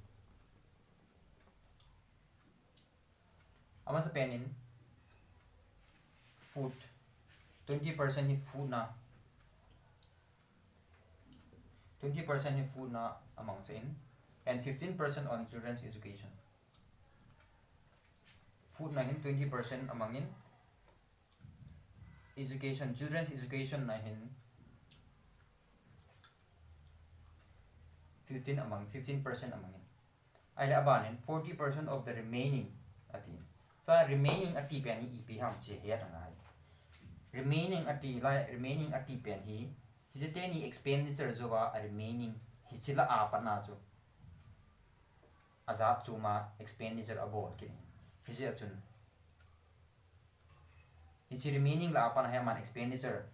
ama spend in food 20% he food na 20% he food na among sa in, and 15% on children's education. Food na hin 20% among in, education children's education na hin 15% among in. Ay abanin 40% of the remaining ati. So remaining ati pen hi ip ham che he angai. Remaining ati pen hi hijiteni expenditure zoba remaining hichila apa na jo azat chuma expenditure abot kin hiji achun hichi remaining la apa na he man expenditure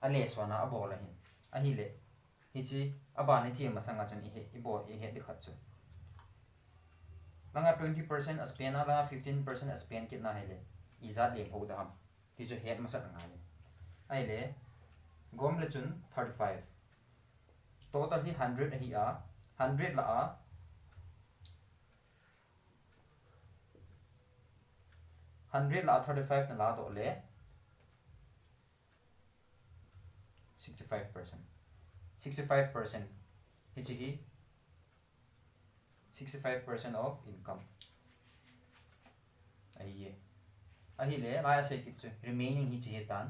ale sona abola hin ahile hichi abane chi masanga chun ihe ibo ihe dikhat chu langa 20% spend langa 15% spend kit na hele izat le ho da ham hi chu head masat ngai aile gom le chun 35 total hi 100 hi a 100 la a 100 la 35 na la do le 65% hi 65% of income ahile la say kitchu remaining hi chi tan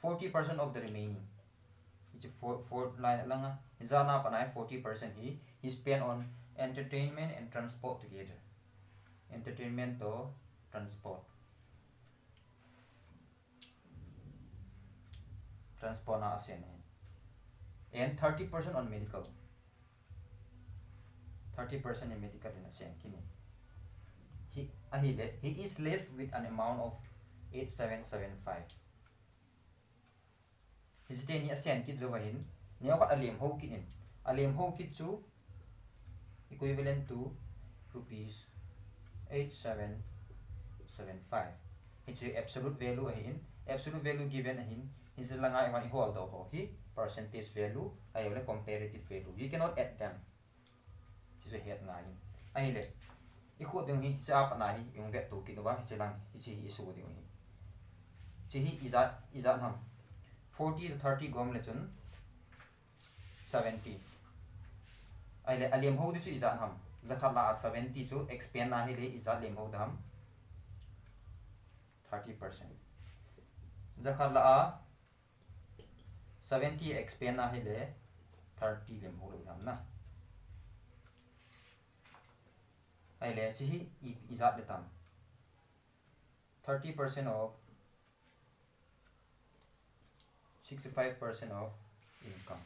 40% of the remaining which for langa zana panai 40% he spent on entertainment and transport together. Entertainment to transport na asen and 30% on medical. 30% in medical in asen kini he is left with an amount of 8775. His ni asen kit zo bahin ni akat alem ho kit in alem ho kit chu equivalent to rupees 8775. It's absolute value ahin, absolute value given ahin is langa iwan equal to ho hi percentage value ayole comparative value. You cannot add them. This is head na hin ahile ikut ding hi sa apa na hi yung get to kit ba hi lang hi isu ding hi chi hi izat ham 40 to 30 gom le chun 70 ai alem ho di chu izan ham zakhat la 70 chu expand na hi le izat lem ho dam 30% zakhat la 70 expand na hi le 30 lem ho dam na ai le chi hi izat le tam 30% of 65% of income.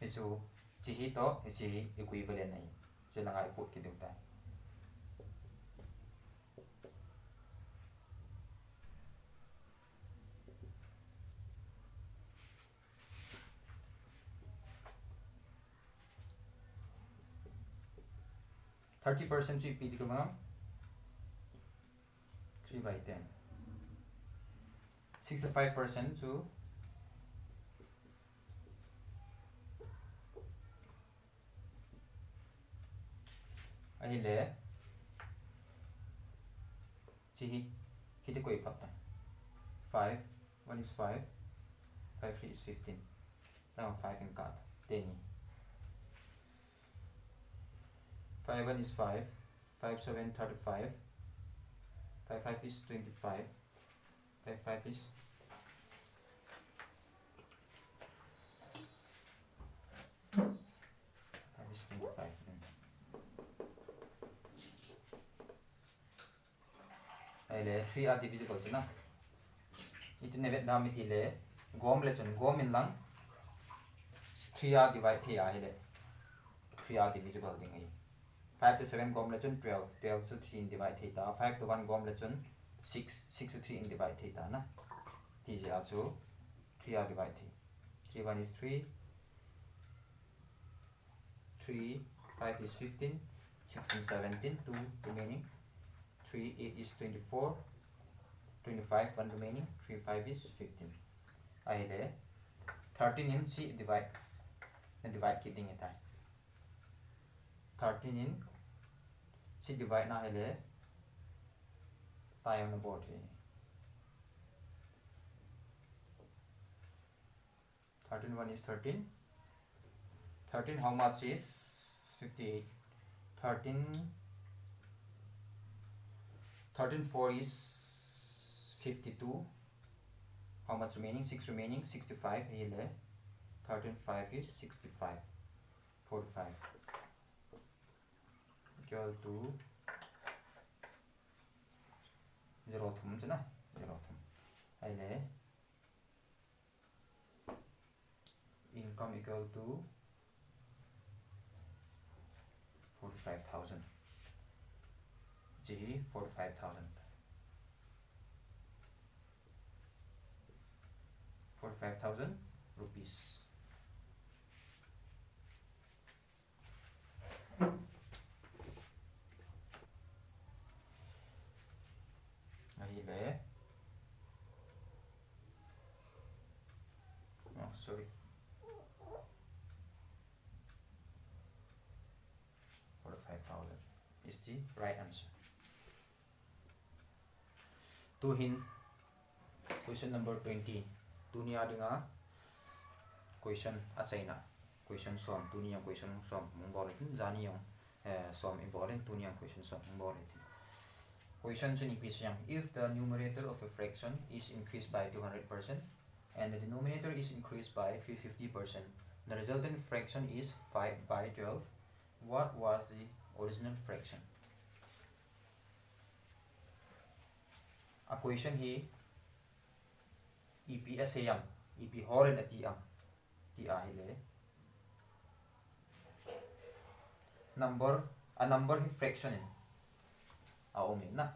Hisu chi to hichi equivalent này cho là ai put cái điều này. %30% chi pi cái mà 3/10. 65% to ai le chi hi koi pat 5 1 is 5 5 3 is 15 now 5 in cut 10 5 1 is 5 5 7 35 5 5 is 25 5 5 is 25 ai le 3 are divisible chứ na it ne Vietnam it le gom le chun gom in lang 3 are divide thi ai le 3 are divisible ding ai 5 to 7 gom le chun 12 12 to 3 in divide thi ta 5 to 1 gom le chun 6 6 to 3 in divide thi ta na ti ja chu 3 are divide thi 3 1 is 3 3 5 is 15 16 17 2 remaining 3 8 is 24 25 1 remaining 3 5 is 15 ai le 13 in c divide and divide kidding it ai 13 in c divide na ai le tai on the board here 13 1 is 13 13 how much is 58 13 13 4 is 52 how much remaining 6 remaining 65 here 13 5 is 65 45 equal to 0 thum chứ na 0 thum hay le income equal to 45,000 G 45,000 45,000 rupees aí le oh sorry 45,000 is the right answer. To hin question number 20 dunia dinga question a chaina question som dunia question som mongol tin jani yong som important dunia question som mongol tin question chuni question if the numerator of a fraction is increased by 200% and the denominator is increased by 350%, the resultant fraction is 5/12. What was the original fraction? A question he UPSC EP horen at ti ahile number a number fraction in omin na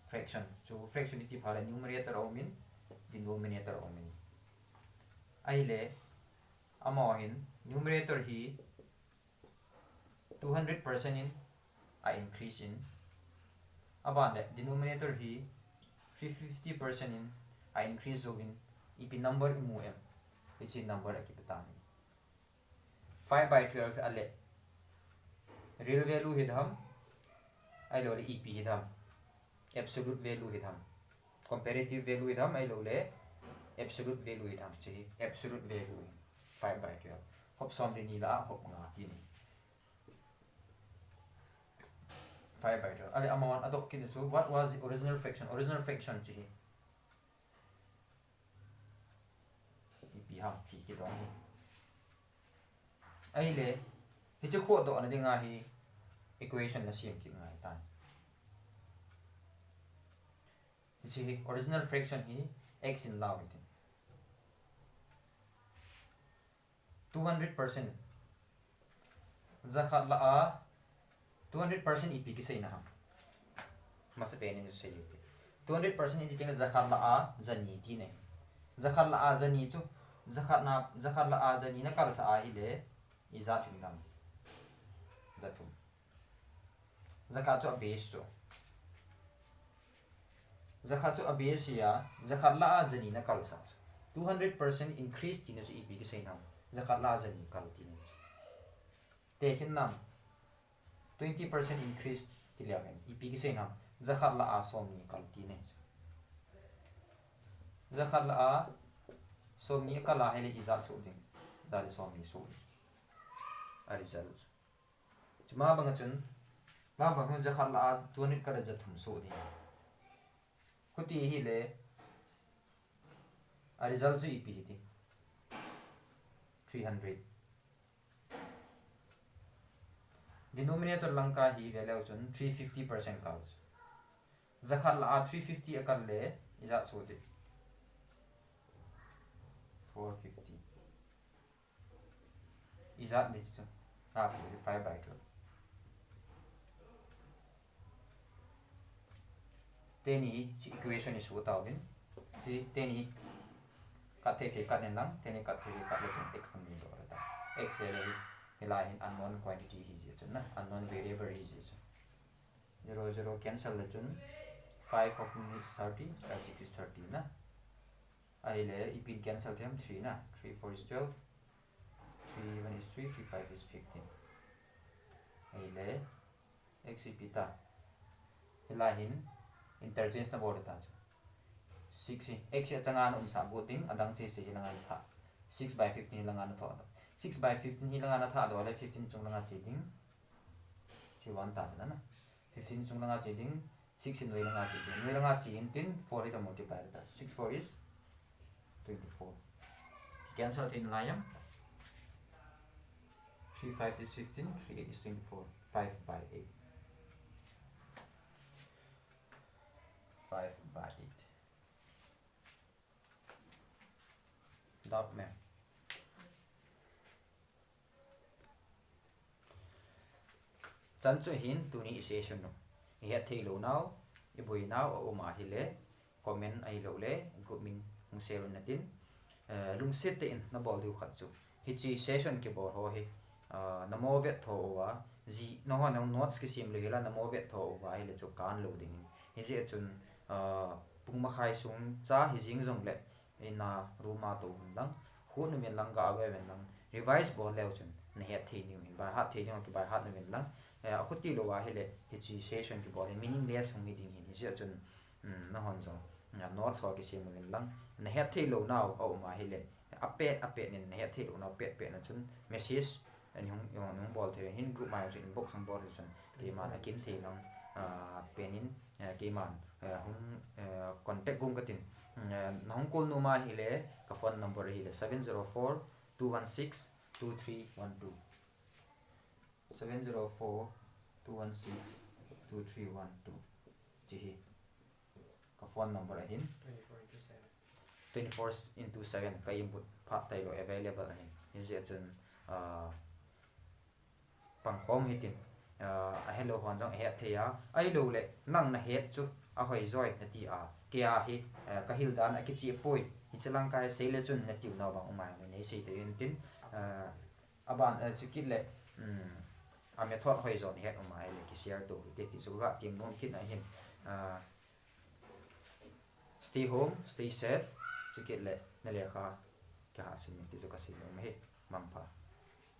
fraction so fraction iti phala numerator omin denominator omin ahile amohin numerator he 200% in I increase in about that denominator he 350% in I increase in EP number imu m which is number akipatami 5/12 ale real value hidham I lo EP hidham absolute value hidham comparative value hidham I lo le absolute value hidham chi absolute value 5/12 hop som ni la hop nga ti ni 5/12 ale amount adok kin so what was the original fraction chi EP ham ti ki dong ni ai le hi che kho do na dinga hi equation la sim ki ngai tan chi original fraction hi x in law ite 200% zakhat la a 200% ipi ki sei na ha masa pen in sei ite 200% in ting zakhat la a zani ti ne zakhat la a zani chu zakhat la a zani na kal sa a hi le izat hin dam zatum zakhat chu a base chu zakhat chu a base ya zakhat la a zani na kal sa 200% increase ti na chu ipi ki sei na zakhat la a zani kal ti ne te hin nam 20% increase ti le men ipi ki sei na zakhat la a som ni kal ti ne zakhat la a som ni kala hele izat su ding dari som ni su a result chuma bang chun ma bang zakhat la a 200 ka da thum su ding khuti hi le a result chu ipi ti 300 denominator langka hi value chun 350% kals zakhat la a 350 akal le izat su ding 450 izat ni chu half 5/2 teni chi equation is what out in chi teni kat the kat nen lang teni kat the kat le chun x ni do ta x le hila in unknown quantity hi ji chun na unknown variable hi ji 0 0 cancel le chun 5 of is 30 5 6 is 30 na ai le ipin cancel them 3 na 3 4 is 12 3 1 is 3 3 5 is 15 ai le x ipita hila in interchange na board ta 6 x ya changan sa buting adang se hilangan tha 6/15 hilangan tha 6/15 hilangan tha do le 15 chung langa cheding chi 1 ta na 15 chung langa cheding 6 in langa cheding langa chin tin 4 to multiply ta 6 4 is 24 cancel tin layam 3 5 is 15 3 8 is 24 5/8 5/8 dot me chan chu hin tu ni session no he thei lo now I bui now o ma hi le comment ai lo le group min hung share na tin lung set te in na bol du khat chu hi chi session ke bor ho hi na mo vet tho wa ji no ha no notes ki sim le la na mo vet tho wa hi le chu kan lo ding hi je chun pung ma khai sung cha hi jing jong le ina ruma to lang hu nu men lang ga we men lang revise bol le chun na he thei ni min ba hat thei ni ki ba hat nu men lang khuti lo wa hi le hi chi session ki bol meaningless hung meeting hi je chun na hon zo na notes ho ki sim men lang na he thei lo now o ma hi le ape ni na he thei lo now pe na chun message anh hung bol the hin group mai chu inbox sang bol chun ki man akin thei long penin ki man hung contact gum katin nong call no ma hi le ka phone number hi le 704 216 2312 704 216 2312 chi hi ka phone number hin 24/7 ka input phat tai lo available ani is it chun pang khom hitin hello hon jong he thea ai lo le nang na het chu a hoi zoi na ti a kia hi ka hil dan a ki chi poi hi chalang kai sei le chun na tiu na bang umai nei sei te in tin aban chu kit le a method hoi zon het umai le ki share to te ti chu ga tim bon kit na hin stay home stay safe chu kit le na le kha ka sin ti chu ka sin me mam pha